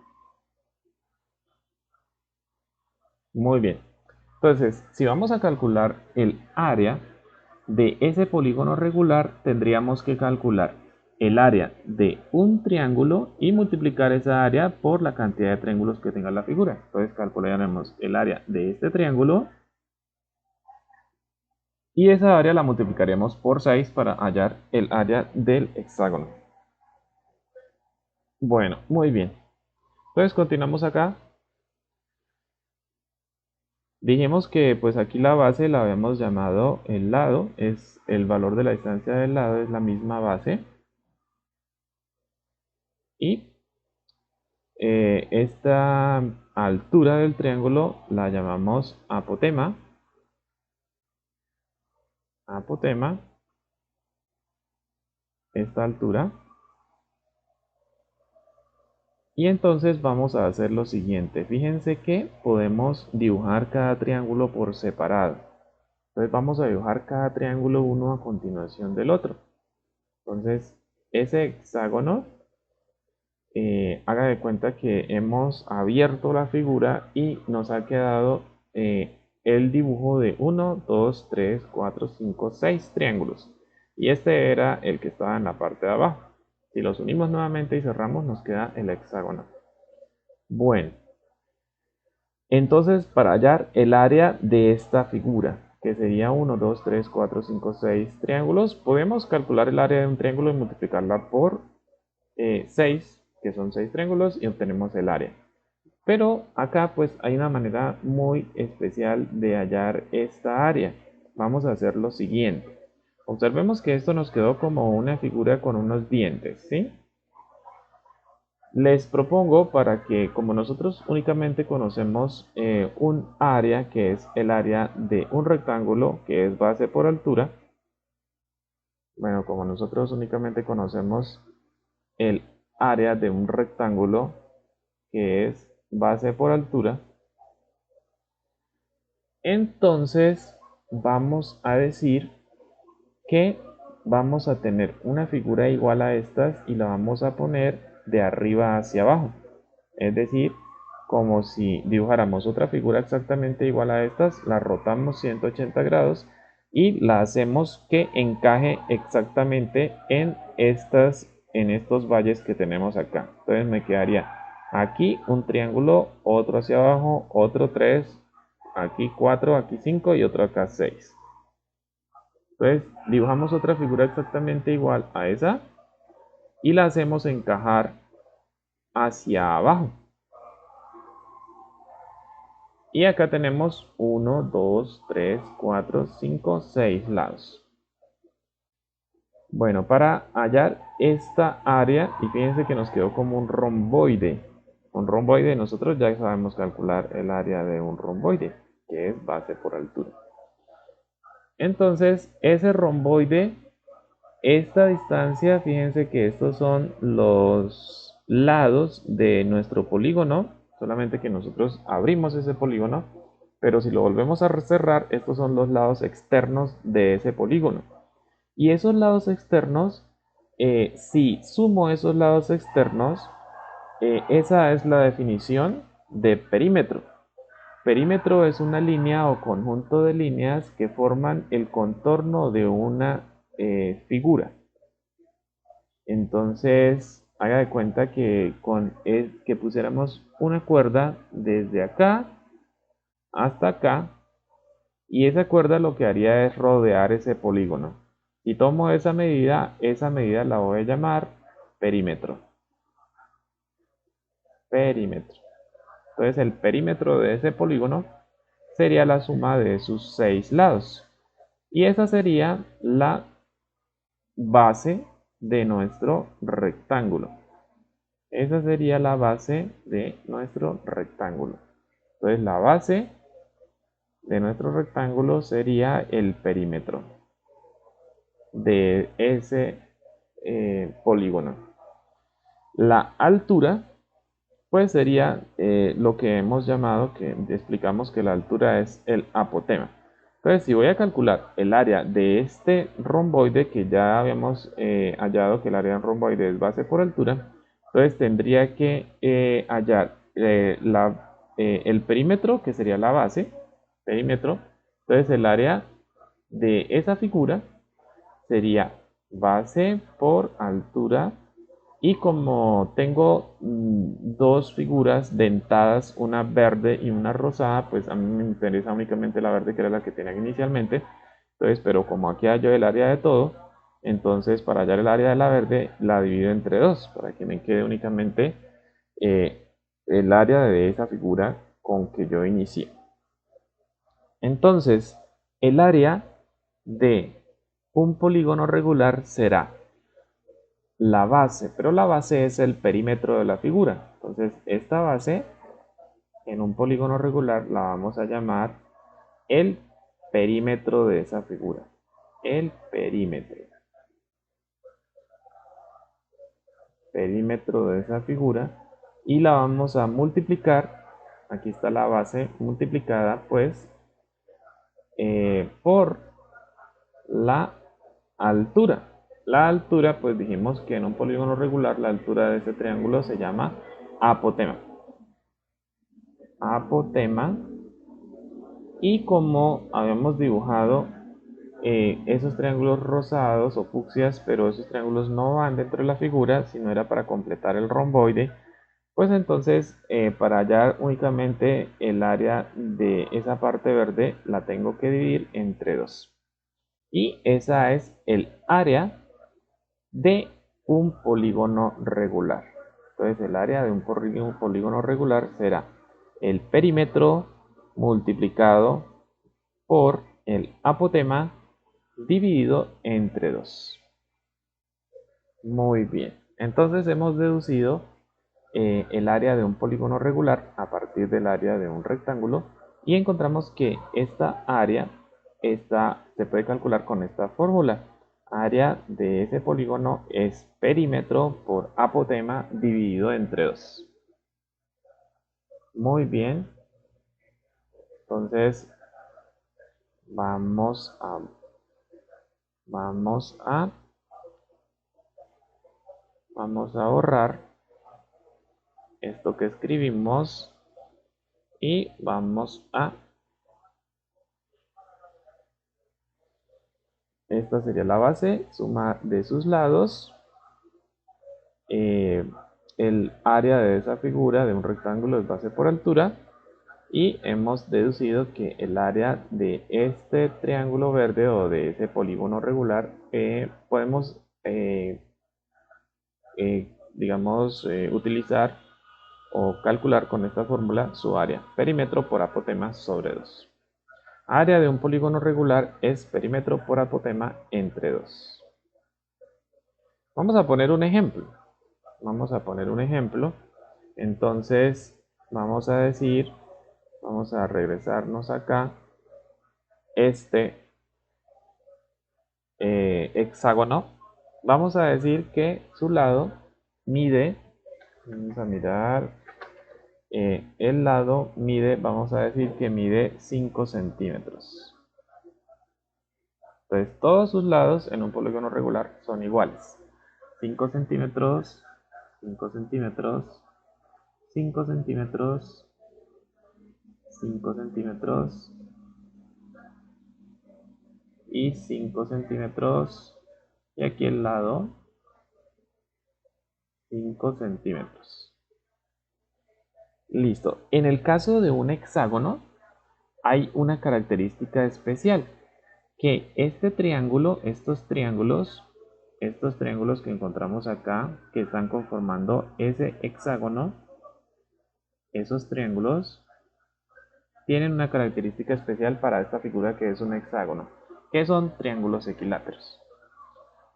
Muy bien. Entonces, si vamos a calcular el área de ese polígono regular, tendríamos que calcular el área de un triángulo y multiplicar esa área por la cantidad de triángulos que tenga la figura. Entonces calcularemos el área de este triángulo y esa área la multiplicaremos por 6 para hallar el área del hexágono. Bueno, muy bien. Entonces continuamos acá. Dijimos que pues aquí la base la habíamos llamado el lado, es el valor de la distancia del lado, es la misma base. Y esta altura del triángulo la llamamos apotema. Apotema, esta altura. Y entonces vamos a hacer lo siguiente. Fíjense que podemos dibujar cada triángulo por separado. Entonces vamos a dibujar cada triángulo uno a continuación del otro. Entonces ese hexágono, haga de cuenta que hemos abierto la figura y nos ha quedado el dibujo de 1, 2, 3, 4, 5, 6 triángulos. Y este era el que estaba en la parte de abajo. Si los unimos nuevamente y cerramos, nos queda el hexágono. Bueno, entonces para hallar el área de esta figura, que sería 1, 2, 3, 4, 5, 6 triángulos, podemos calcular el área de un triángulo y multiplicarla por 6, que son 6 triángulos, y obtenemos el área. Pero acá pues hay una manera muy especial de hallar esta área. Vamos a hacer lo siguiente. Observemos que esto nos quedó como una figura con unos dientes, ¿sí? Les propongo para que, como nosotros únicamente conocemos un área que es el área de un rectángulo que es base por altura, bueno, como nosotros únicamente conocemos el área de un rectángulo que es base por altura, entonces vamos a decir que vamos a tener una figura igual a estas y la vamos a poner de arriba hacia abajo. Es decir, como si dibujáramos otra figura exactamente igual a estas, la rotamos 180 grados y la hacemos que encaje exactamente en estos valles que tenemos acá. Entonces me quedaría aquí un triángulo, otro hacia abajo, otro 3, aquí 4, aquí 5 y otro acá 6. Entonces dibujamos otra figura exactamente igual a esa y la hacemos encajar hacia abajo. Y acá tenemos 1, 2, 3, 4, 5, 6 lados. Bueno, para hallar esta área, y fíjense que nos quedó como un romboide. Un romboide, nosotros ya sabemos calcular el área de un romboide, que es base por altura. Entonces, ese romboide, esta distancia, fíjense que estos son los lados de nuestro polígono, solamente que nosotros abrimos ese polígono, pero si lo volvemos a cerrar, estos son los lados externos de ese polígono. Y esos lados externos, si sumo esos lados externos, esa es la definición de perímetro. Perímetro es una línea o conjunto de líneas que forman el contorno de una figura. Entonces, haga de cuenta que que pusiéramos una cuerda desde acá hasta acá y esa cuerda lo que haría es rodear ese polígono. Si tomo esa medida la voy a llamar perímetro. Perímetro. Entonces el perímetro de ese polígono sería la suma de sus 6 lados. Y esa sería la base de nuestro rectángulo. Esa sería la base de nuestro rectángulo. Entonces la base de nuestro rectángulo sería el perímetro de ese polígono. La altura, pues sería lo que hemos llamado, que explicamos que la altura es el apotema. Entonces, si voy a calcular el área de este romboide, que ya habíamos hallado que el área del romboide es base por altura, entonces tendría que hallar el perímetro, que sería la base, perímetro. Entonces, el área de esa figura sería base por altura y como tengo dos figuras dentadas, una verde y una rosada, pues a mí me interesa únicamente la verde que era la que tenía inicialmente. Entonces, pero como aquí hallo el área de todo, entonces para hallar el área de la verde la divido entre dos, para que me quede únicamente eh, el área de esa figura con que yo inicié. Entonces, el área de un polígono regular será la base, pero la base es el perímetro de la figura. Entonces, esta base en un polígono regular la vamos a llamar el perímetro de esa figura. El perímetro de esa figura y la vamos a multiplicar. Aquí está la base multiplicada pues por la altura. La altura, pues dijimos que en un polígono regular la altura de ese triángulo se llama apotema. Apotema. Y como habíamos dibujado esos triángulos rosados o fucsias, pero esos triángulos no van dentro de la figura, sino era para completar el romboide, pues entonces para hallar únicamente el área de esa parte verde la tengo que dividir entre dos. Y esa es el área de un polígono regular. Entonces el área de un polígono regular será el perímetro multiplicado por el apotema dividido entre 2. Muy bien. Entonces hemos deducido el área de un polígono regular a partir del área de un rectángulo y encontramos que esta área se puede calcular con esta fórmula. Área de ese polígono es perímetro por apotema dividido entre 2. Muy bien. Entonces vamos a vamos a vamos a borrar esto que escribimos y vamos a, esta sería la base, suma de sus lados, eh, el área de esa figura de un rectángulo es base por altura y hemos deducido que el área de este triángulo verde o de ese polígono regular podemos digamos utilizar o calcular con esta fórmula su área, perímetro por apotema sobre 2. Área de un polígono regular es perímetro por apotema entre 2. Vamos a poner un ejemplo. Vamos a poner un ejemplo. Entonces, vamos a decir, vamos a regresarnos acá, este hexágono. Vamos a decir que su lado mide, vamos a mirar, el lado mide, vamos a decir que mide 5 centímetros. Entonces, todos sus lados en un polígono regular son iguales. 5 centímetros, 5 centímetros, 5 centímetros, 5 centímetros y 5 centímetros. Y aquí el lado 5 centímetros. Listo. En el caso de un hexágono hay una característica especial, que este triángulo, estos triángulos que encontramos acá, que están conformando ese hexágono, esos triángulos tienen una característica especial para esta figura que es un hexágono, que son triángulos equiláteros.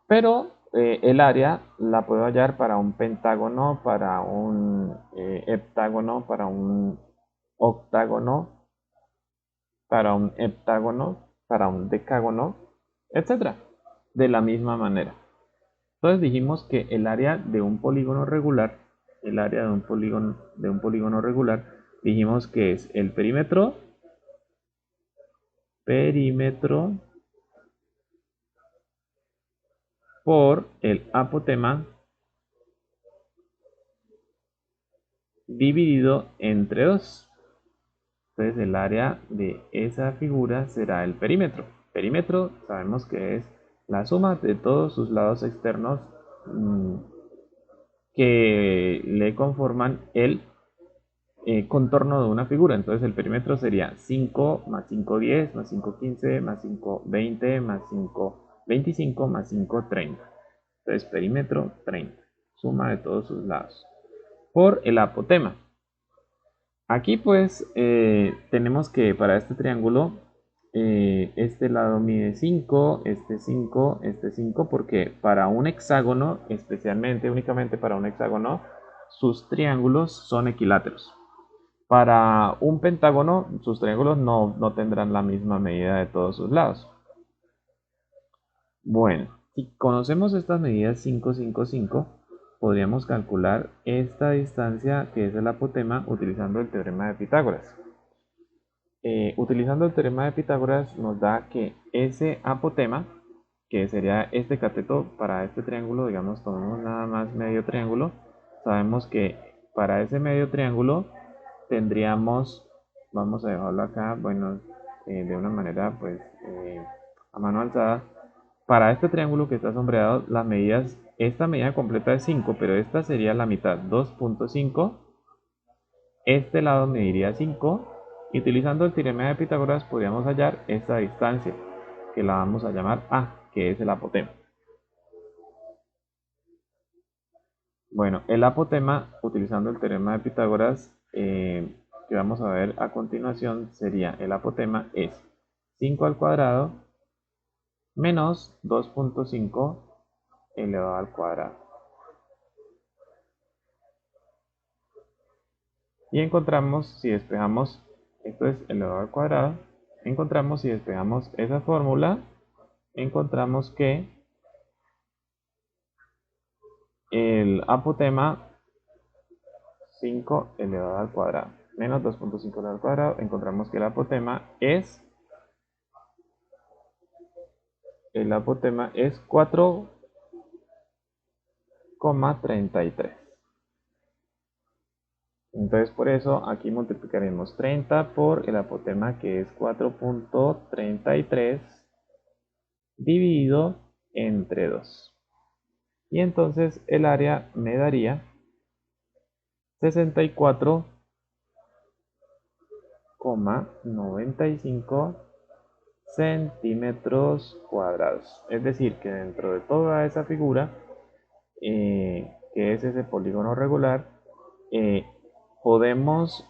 Pero el área la puedo hallar para un pentágono, para un heptágono, para un octágono, para un heptágono, para un decágono, etcétera. De la misma manera. Entonces dijimos que el área de un polígono regular, el área de un polígono regular, dijimos que es el perímetro por el apotema dividido entre 2. Entonces el área de esa figura será el perímetro. Perímetro sabemos que es la suma de todos sus lados externos que le conforman el contorno de una figura. Entonces el perímetro sería 5 más 5, 10, más 5, 15, más 5, 20, más 5, 25, más 5, 30. Entonces perímetro 30, suma de todos sus lados. Por el apotema. Aquí pues tenemos que para este triángulo este lado mide 5, este 5, este 5, porque para un hexágono, especialmente, únicamente para un hexágono, sus triángulos son equiláteros. Para un pentágono, sus triángulos no tendrán la misma medida de todos sus lados. Bueno, si conocemos estas medidas 5, 5, 5, podríamos calcular esta distancia que es el apotema utilizando el teorema de Pitágoras. Utilizando el teorema de Pitágoras nos da que ese apotema, que sería este cateto para este triángulo, digamos, tomemos nada más medio triángulo, sabemos que para ese medio triángulo tendríamos, vamos a dejarlo acá, bueno, de una manera pues a mano alzada, para este triángulo que está sombreado, las medidas, esta medida completa es 5, pero esta sería la mitad, 2.5. Este lado mediría 5 y utilizando el teorema de Pitágoras podríamos hallar esta distancia, que la vamos a llamar A, que es el apotema. Bueno, el apotema, utilizando el teorema de Pitágoras, que vamos a ver a continuación, sería el apotema es 5 al cuadrado menos 2.5 elevado al cuadrado. Y encontramos, si despejamos, esto es elevado al cuadrado, encontramos si despejamos esa fórmula, encontramos que el apotema 5 elevado al cuadrado menos 2.5 elevado al cuadrado, encontramos que el apotema es 4,33. Entonces por eso aquí multiplicaremos 30 por el apotema, que es 4.33 dividido entre 2. Y entonces el área me daría 64,95 centímetros cuadrados. Es decir, que dentro de toda esa figura, que es ese polígono regular, eh, podemos,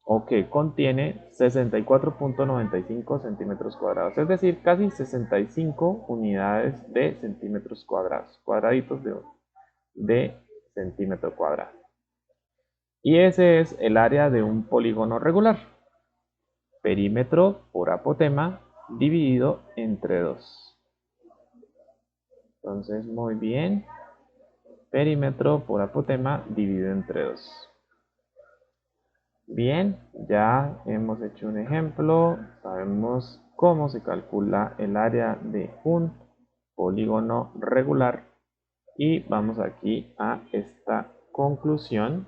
o que contiene 64,95 centímetros cuadrados, es decir, casi 65 unidades de centímetros cuadrados, cuadraditos de centímetro cuadrado. Y ese es el área de un polígono regular. Perímetro por apotema dividido entre 2. Entonces, muy bien. Perímetro por apotema dividido entre 2. Bien, ya hemos hecho un ejemplo. Sabemos cómo se calcula el área de un polígono regular. Y vamos aquí a esta conclusión,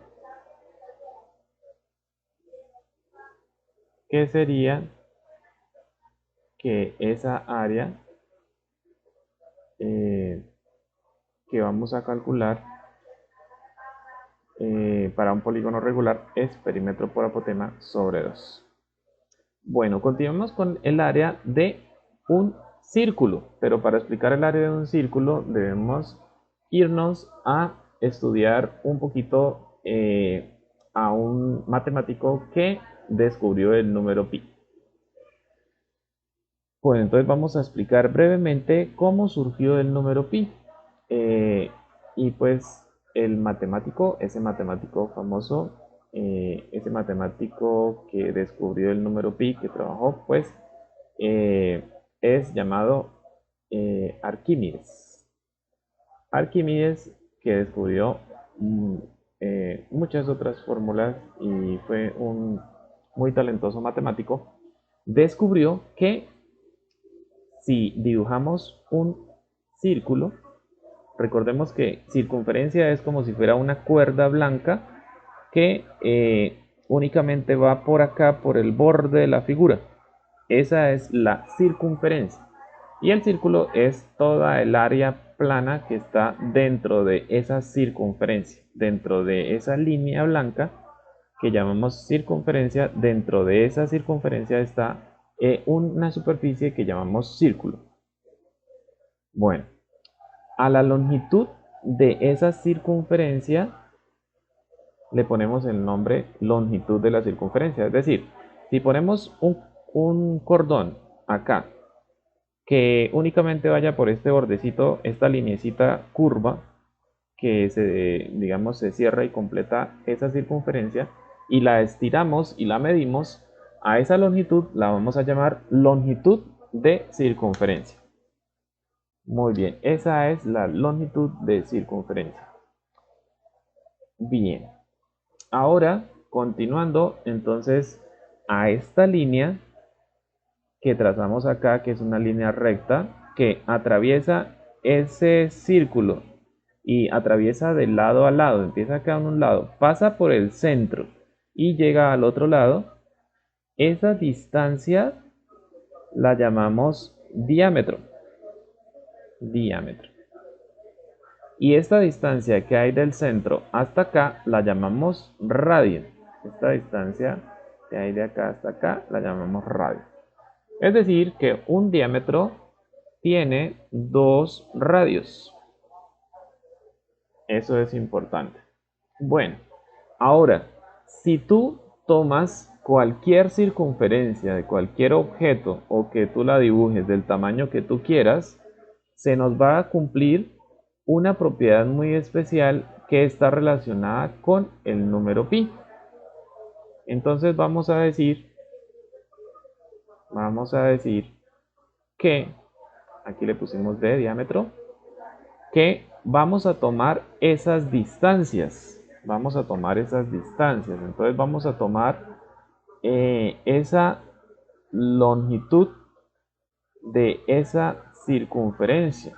que sería que esa área que vamos a calcular para un polígono regular es perímetro por apotema sobre 2. Bueno, continuamos con el área de un círculo, pero para explicar el área de un círculo debemos irnos a estudiar un poquito a un matemático que descubrió el número pi. Bueno, entonces vamos a explicar brevemente cómo surgió el número pi. Eh, y pues el matemático, ese matemático famoso, ese matemático que descubrió el número pi, que trabajó, pues es llamado Arquímedes. Arquímedes, que descubrió muchas otras fórmulas y fue un muy talentoso matemático, descubrió que si dibujamos un círculo, recordemos que circunferencia es como si fuera una cuerda blanca que únicamente va por acá, por el borde de la figura. Esa es la circunferencia. Y el círculo es toda el área plana que está dentro de esa circunferencia, dentro de esa línea blanca que llamamos circunferencia. Dentro de esa circunferencia está una superficie que llamamos círculo. Bueno, a la longitud de esa circunferencia le ponemos el nombre longitud de la circunferencia. Es decir, si ponemos un cordón acá que únicamente vaya por este bordecito, esta linecita curva que digamos, se cierra y completa esa circunferencia, y la estiramos y la medimos, a esa longitud la vamos a llamar longitud de circunferencia. Muy bien, esa es la longitud de circunferencia. Bien, ahora continuando entonces a esta línea que trazamos acá, que es una línea recta que atraviesa ese círculo y atraviesa de lado a lado, empieza acá en un lado, pasa por el centro y llega al otro lado. Esa distancia la llamamos diámetro. Diámetro. Y esta distancia que hay del centro hasta acá la llamamos radio. Esta distancia que hay de acá hasta acá la llamamos radio. Es decir, que un diámetro tiene dos radios. Eso es importante. Bueno, ahora, si tú tomas cualquier circunferencia de cualquier objeto o que tú la dibujes del tamaño que tú quieras, se nos va a cumplir una propiedad muy especial que está relacionada con el número pi. Entonces vamos a decir que, aquí le pusimos de diámetro, que vamos a tomar esas distancias. Vamos a tomar esas distancias. Entonces vamos a tomar esa longitud de esa circunferencia.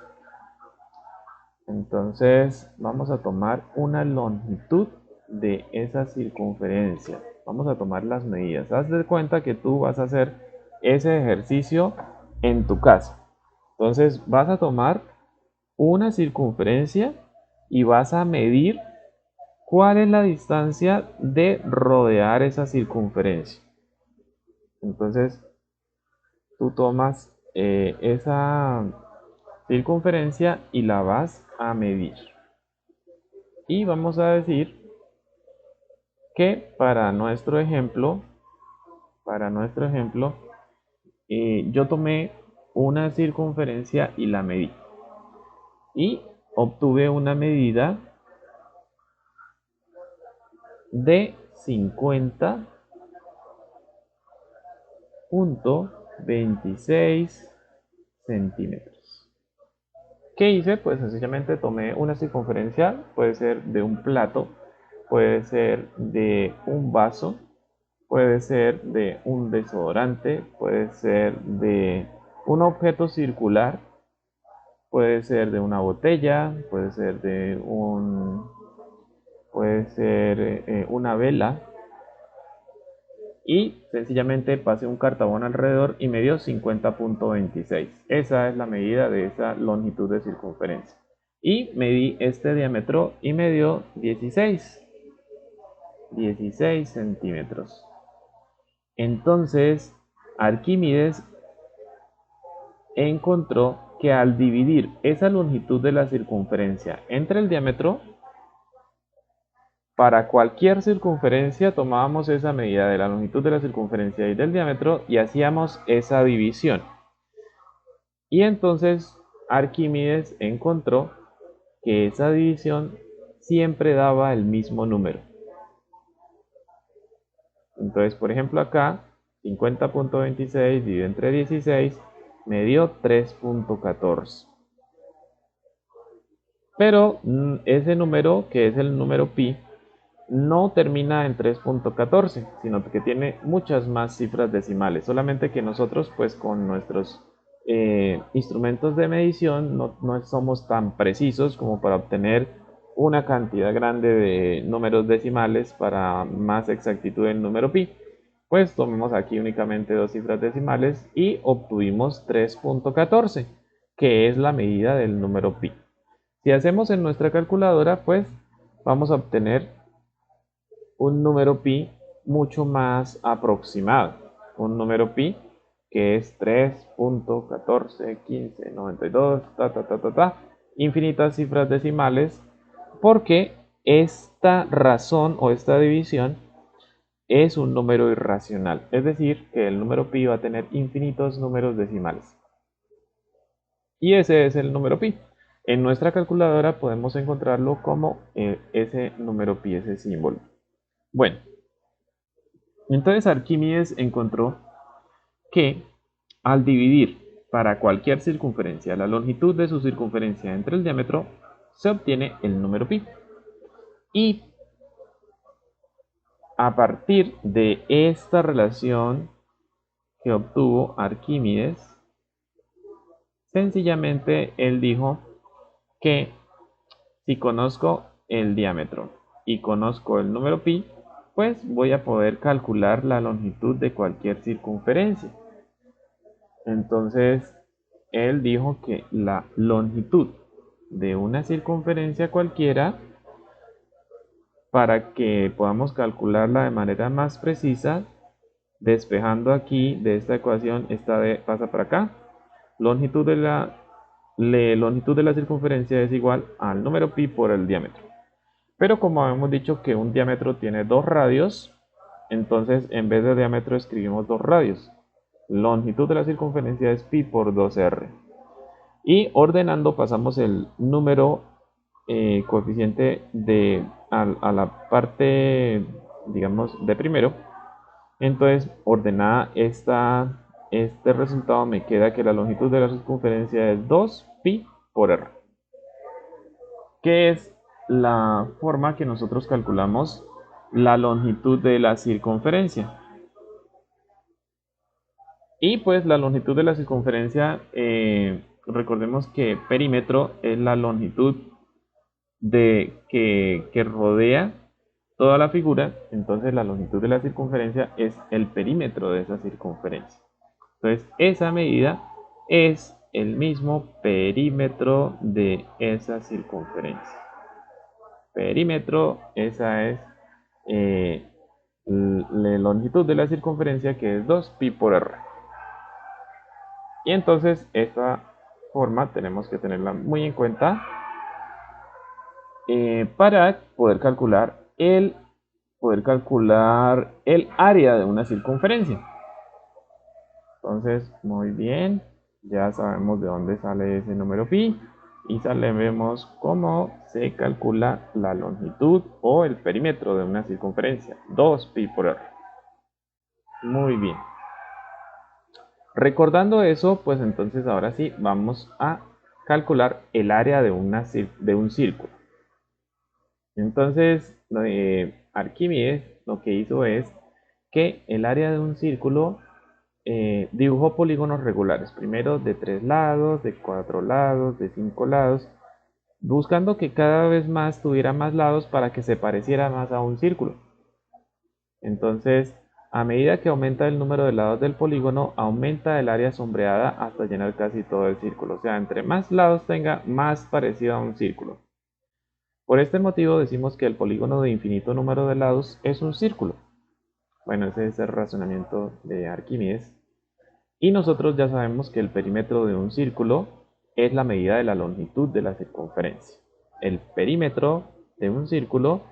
Entonces vamos a tomar una longitud de esa circunferencia. Vamos a tomar las medidas. Haz de cuenta que tú vas a hacer ese ejercicio en tu casa. Entonces vas a tomar una circunferencia y vas a medir cuál es la distancia de rodear esa circunferencia. Entonces tú tomas esa circunferencia y la vas a medir. Y vamos a decir que para nuestro ejemplo, yo tomé una circunferencia y la medí. Y obtuve una medida de 50.26 centímetros. ¿Qué hice? Pues sencillamente tomé una circunferencia, puede ser de un plato, puede ser de un vaso, puede ser de un desodorante, puede ser de un objeto circular, puede ser de una botella, puede ser una vela, y sencillamente pasé un cartabón alrededor y me dio 50.26. Esa es la medida de esa longitud de circunferencia. Y medí este diámetro y me dio 16 centímetros. Entonces, Arquímedes encontró que al dividir esa longitud de la circunferencia entre el diámetro, para cualquier circunferencia tomábamos esa medida de la longitud de la circunferencia y del diámetro y hacíamos esa división. Y entonces Arquímedes encontró que esa división siempre daba el mismo número. Entonces, por ejemplo, acá 50.26 dividido entre 16 me dio 3.14. Pero ese número, que es el número pi, no termina en 3.14, sino que tiene muchas más cifras decimales. Solamente que nosotros, pues con nuestros instrumentos de medición, no somos tan precisos como para obtener una cantidad grande de números decimales para más exactitud en número pi. Pues tomemos aquí únicamente dos cifras decimales y obtuvimos 3.14, que es la medida del número pi. Si hacemos en nuestra calculadora, pues vamos a obtener un número pi mucho más aproximado. Un número pi que es 3.141592, infinitas cifras decimales, porque esta razón o esta división es un número irracional, es decir, que el número pi va a tener infinitos números decimales. Y ese es el número pi. En nuestra calculadora podemos encontrarlo como ese número pi, ese símbolo. Bueno, entonces Arquímedes encontró que al dividir para cualquier circunferencia la longitud de su circunferencia entre el diámetro, se obtiene el número pi. Y a partir de esta relación que obtuvo Arquímedes, sencillamente él dijo que si conozco el diámetro y conozco el número pi, pues voy a poder calcular la longitud de cualquier circunferencia. Entonces, él dijo que la longitud de una circunferencia cualquiera, para que podamos calcularla de manera más precisa, despejando aquí de esta ecuación, esta pasa para acá, longitud de la circunferencia es igual al número pi por el diámetro. Pero como hemos dicho que un diámetro tiene dos radios, Entonces, en vez de diámetro escribimos 2 radios. Longitud de la circunferencia es pi por 2r. Y ordenando pasamos el número coeficiente a la parte, digamos, de primero. Entonces, ordenada este resultado, me queda que la longitud de la circunferencia es 2 pi por r, que es la forma que nosotros calculamos la longitud de la circunferencia. Y pues la longitud de la circunferencia, recordemos que perímetro es la longitud que rodea toda la figura, entonces la longitud de la circunferencia es el perímetro de esa circunferencia. Entonces esa medida es el mismo perímetro de esa circunferencia. Perímetro, esa es eh, la longitud de la circunferencia, que es 2 pi por r. Y entonces esta forma tenemos que tenerla muy en cuenta para poder calcular el área de una circunferencia. Entonces, muy bien, ya sabemos de dónde sale ese número pi y sabemos cómo se calcula la longitud o el perímetro de una circunferencia, 2 pi por r. Muy bien. Recordando eso, pues entonces ahora sí vamos a calcular el área de un círculo. Entonces, Arquímedes lo que hizo es que el área de un círculo dibujó polígonos regulares, primero de 3 lados, de 4 lados, de 5 lados, buscando que cada vez más tuviera más lados para que se pareciera más a un círculo. Entonces, a medida que aumenta el número de lados del polígono, aumenta el área sombreada hasta llenar casi todo el círculo. O sea, entre más lados tenga, más parecido a un círculo. Por este motivo decimos que el polígono de infinito número de lados es un círculo. Bueno, ese es el razonamiento de Arquímedes. Y nosotros ya sabemos que el perímetro de un círculo es la medida de la longitud de la circunferencia. El perímetro de un círculo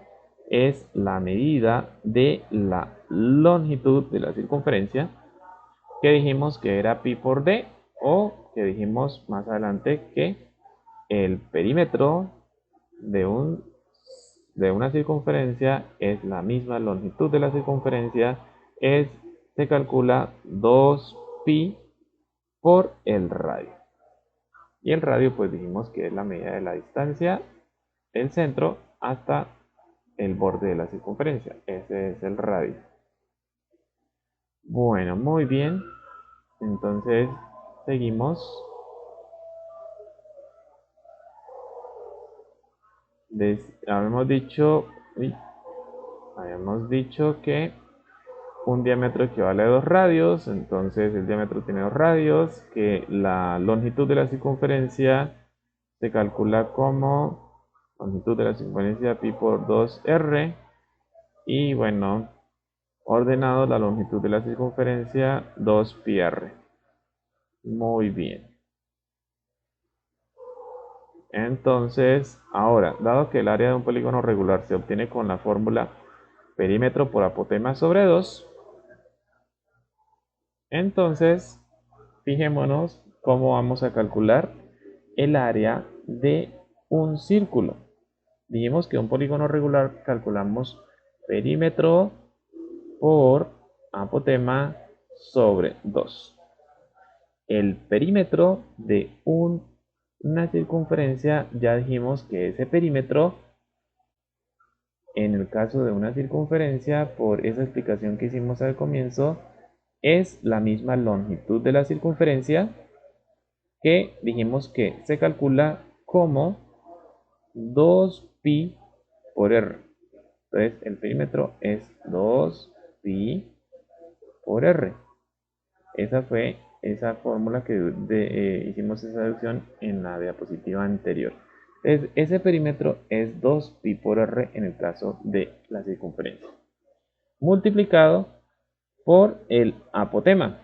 es la medida de la longitud de la circunferencia, que dijimos que era pi por d, o que dijimos más adelante que el perímetro de una circunferencia es la misma longitud de la circunferencia, se calcula 2 pi por el radio. Y el radio pues dijimos que es la medida de la distancia del centro hasta el borde de la circunferencia. Ese es el radio. Bueno, muy bien. Entonces seguimos. Habíamos dicho que un diámetro equivale a 2 radios, entonces el diámetro tiene 2 radios, que la longitud de la circunferencia se calcula como longitud de la circunferencia pi por 2r, y bueno, ordenado la longitud de la circunferencia 2 pi r. Muy bien. Entonces, ahora, dado que el área de un polígono regular se obtiene con la fórmula perímetro por apotema sobre 2, entonces fijémonos cómo vamos a calcular el área de un círculo. Dijimos que un polígono regular calculamos perímetro por apotema sobre 2. El perímetro de una circunferencia, ya dijimos que ese perímetro, en el caso de una circunferencia, por esa explicación que hicimos al comienzo, es la misma longitud de la circunferencia, que dijimos que se calcula como 2 pi por r. Entonces el perímetro es 2 pi por r. Esa fue esa fórmula que hicimos esa deducción en la diapositiva anterior. Entonces, ese perímetro es 2 pi por r en el caso de la circunferencia, multiplicado por el apotema.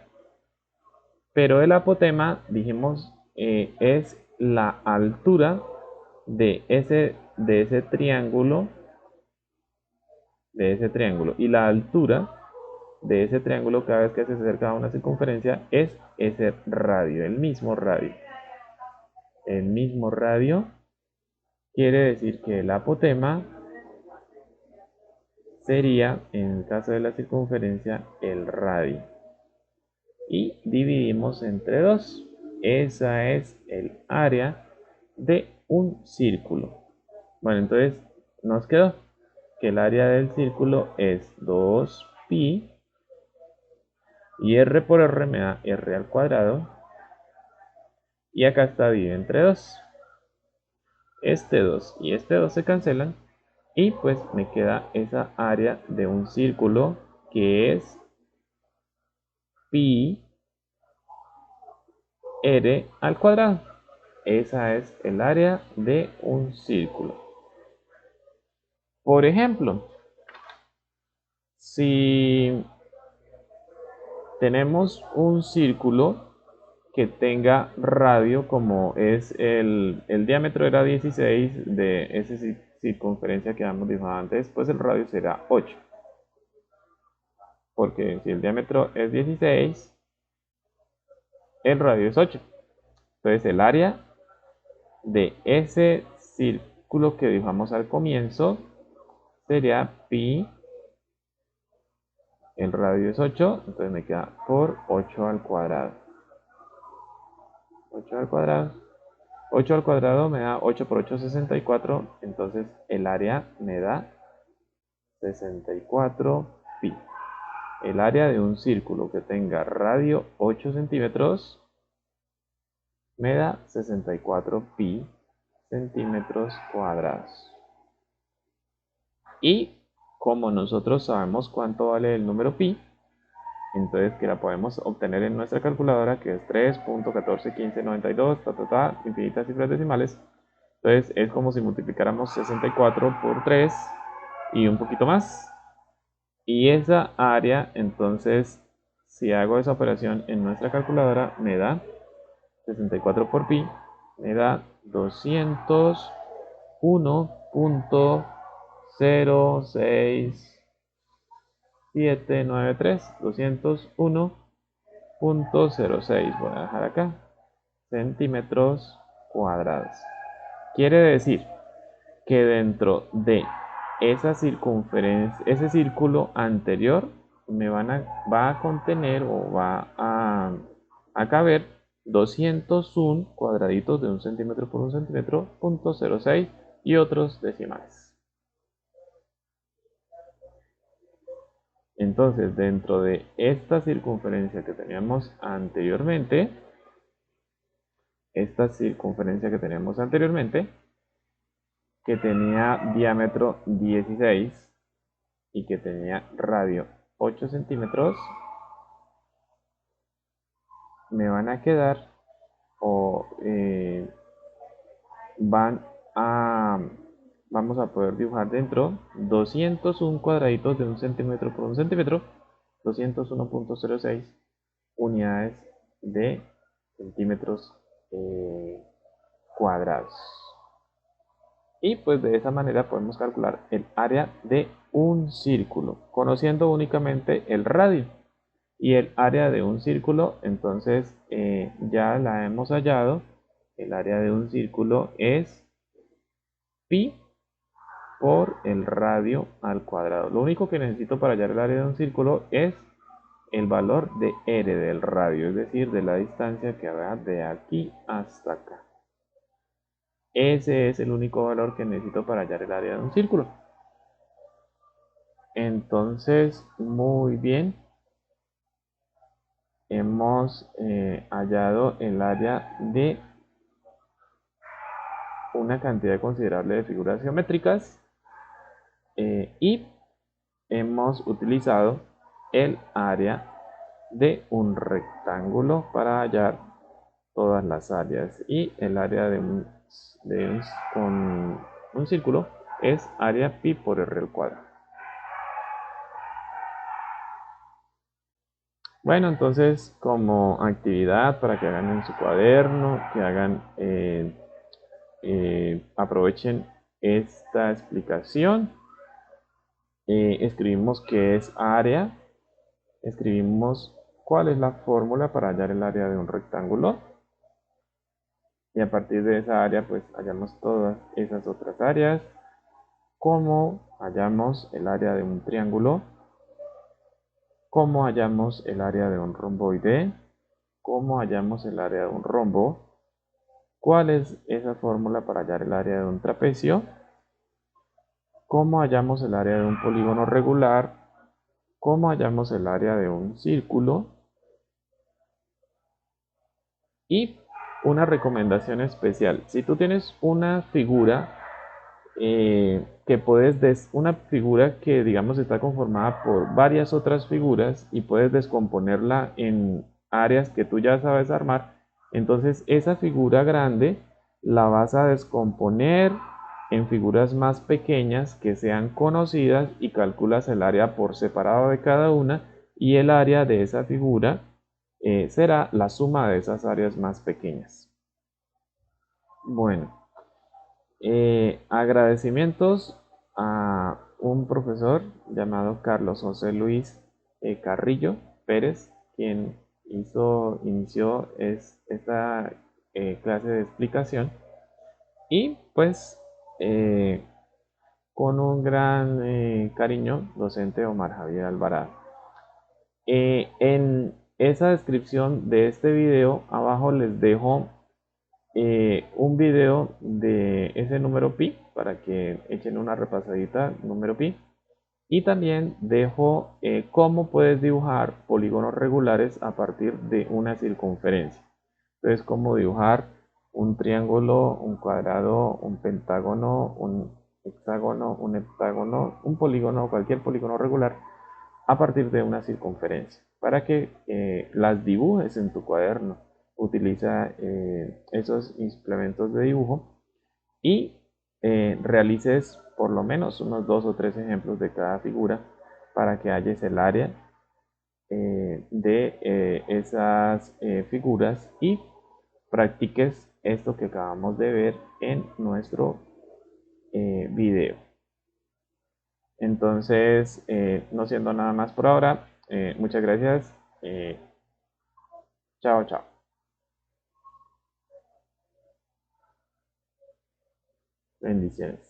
Pero el apotema, dijimos, es la altura de ese triángulo, y la altura de ese triángulo cada vez que se acerca a una circunferencia es ese radio, el mismo radio. El mismo radio quiere decir que el apotema sería, en el caso de la circunferencia, el radio. Y dividimos entre 2. Esa es el área de un círculo. Bueno, entonces nos quedó que el área del círculo es 2pi y r por r me da r al cuadrado y acá está dividido entre 2. Este 2 y este 2 se cancelan y pues me queda esa área de un círculo que es pi r al cuadrado. Esa es el área de un círculo. Por ejemplo, si tenemos un círculo que tenga radio, como es el diámetro era 16 de esa circunferencia que habíamos dibujado antes, pues el radio será 8. Porque si el diámetro es 16, el radio es 8. Entonces el área de ese círculo que dibujamos al comienzo sería pi, el radio es 8, entonces me queda por 8 al cuadrado. 8 al cuadrado. 8 al cuadrado me da 8 por 8, 64. Entonces el área me da 64 pi. El área de un círculo que tenga radio 8 centímetros me da 64 pi centímetros cuadrados. Y como nosotros sabemos cuánto vale el número pi, entonces que la podemos obtener en nuestra calculadora, que es 3.141592, infinitas cifras decimales. Entonces es como si multiplicáramos 64 por 3 y un poquito más. Y esa área, entonces, si hago esa operación en nuestra calculadora, me da 64 por pi, me da 201.06793, 201.06, voy a dejar acá, centímetros cuadrados. Quiere decir que dentro de esa circunferencia, ese círculo anterior, va a contener o va a caber 201 cuadraditos de 1 centímetro por 1 centímetro, 0.06 y otros decimales. Entonces, dentro de esta circunferencia que teníamos anteriormente, que tenía diámetro 16 y que tenía radio 8 centímetros, me van a quedar o vamos a poder dibujar dentro 201 cuadraditos de 1 centímetro por 1 centímetro, 201.06 unidades de centímetros cuadrados. Y pues de esa manera podemos calcular el área de un círculo, conociendo únicamente el radio. Y el área de un círculo, entonces ya la hemos hallado. El área de un círculo es pi por el radio al cuadrado. Lo único que necesito para hallar el área de un círculo es el valor de r del radio, es decir, de la distancia que va de aquí hasta acá. Ese es el único valor que necesito para hallar el área de un círculo. Entonces, muy bien. Hemos hallado el área de una cantidad considerable de figuras geométricas y hemos utilizado el área de un rectángulo para hallar todas las áreas, y el área con un círculo es área pi por r al cuadrado. Bueno, entonces como actividad para que hagan en su cuaderno, que hagan, aprovechen esta explicación, escribimos que es área escribimos cuál es la fórmula para hallar el área de un rectángulo y a partir de esa área pues hallamos todas esas otras áreas, cómo hallamos el área de un triángulo, cómo hallamos el área de un romboide, cómo hallamos el área de un rombo, cuál es esa fórmula para hallar el área de un trapecio, cómo hallamos el área de un polígono regular, cómo hallamos el área de un círculo y una recomendación especial. Si tú tienes una figura una figura que digamos está conformada por varias otras figuras y puedes descomponerla en áreas que tú ya sabes armar, entonces esa figura grande la vas a descomponer en figuras más pequeñas que sean conocidas y calculas el área por separado de cada una y el área de esa figura será la suma de esas áreas más pequeñas. Bueno, agradecimientos a un profesor llamado Carlos José Luis Carrillo Pérez, quien inició esta clase de explicación y pues eh, con un gran cariño, docente Omar Javier Alvarado. En esa descripción de este video abajo les dejo un video de ese número pi para que echen una repasadita número pi y también dejo cómo puedes dibujar polígonos regulares a partir de una circunferencia. Entonces, cómo dibujar un triángulo, un cuadrado, un pentágono, un hexágono, un heptágono, un polígono, cualquier polígono regular a partir de una circunferencia para que las dibujes en tu cuaderno. Utiliza esos implementos de dibujo y realices por lo menos unos 2 o 3 ejemplos de cada figura para que halles el área de esas figuras y practiques esto que acabamos de ver en nuestro video. Entonces, no siendo nada más por ahora, muchas gracias. Chao, chao. Bendiciones.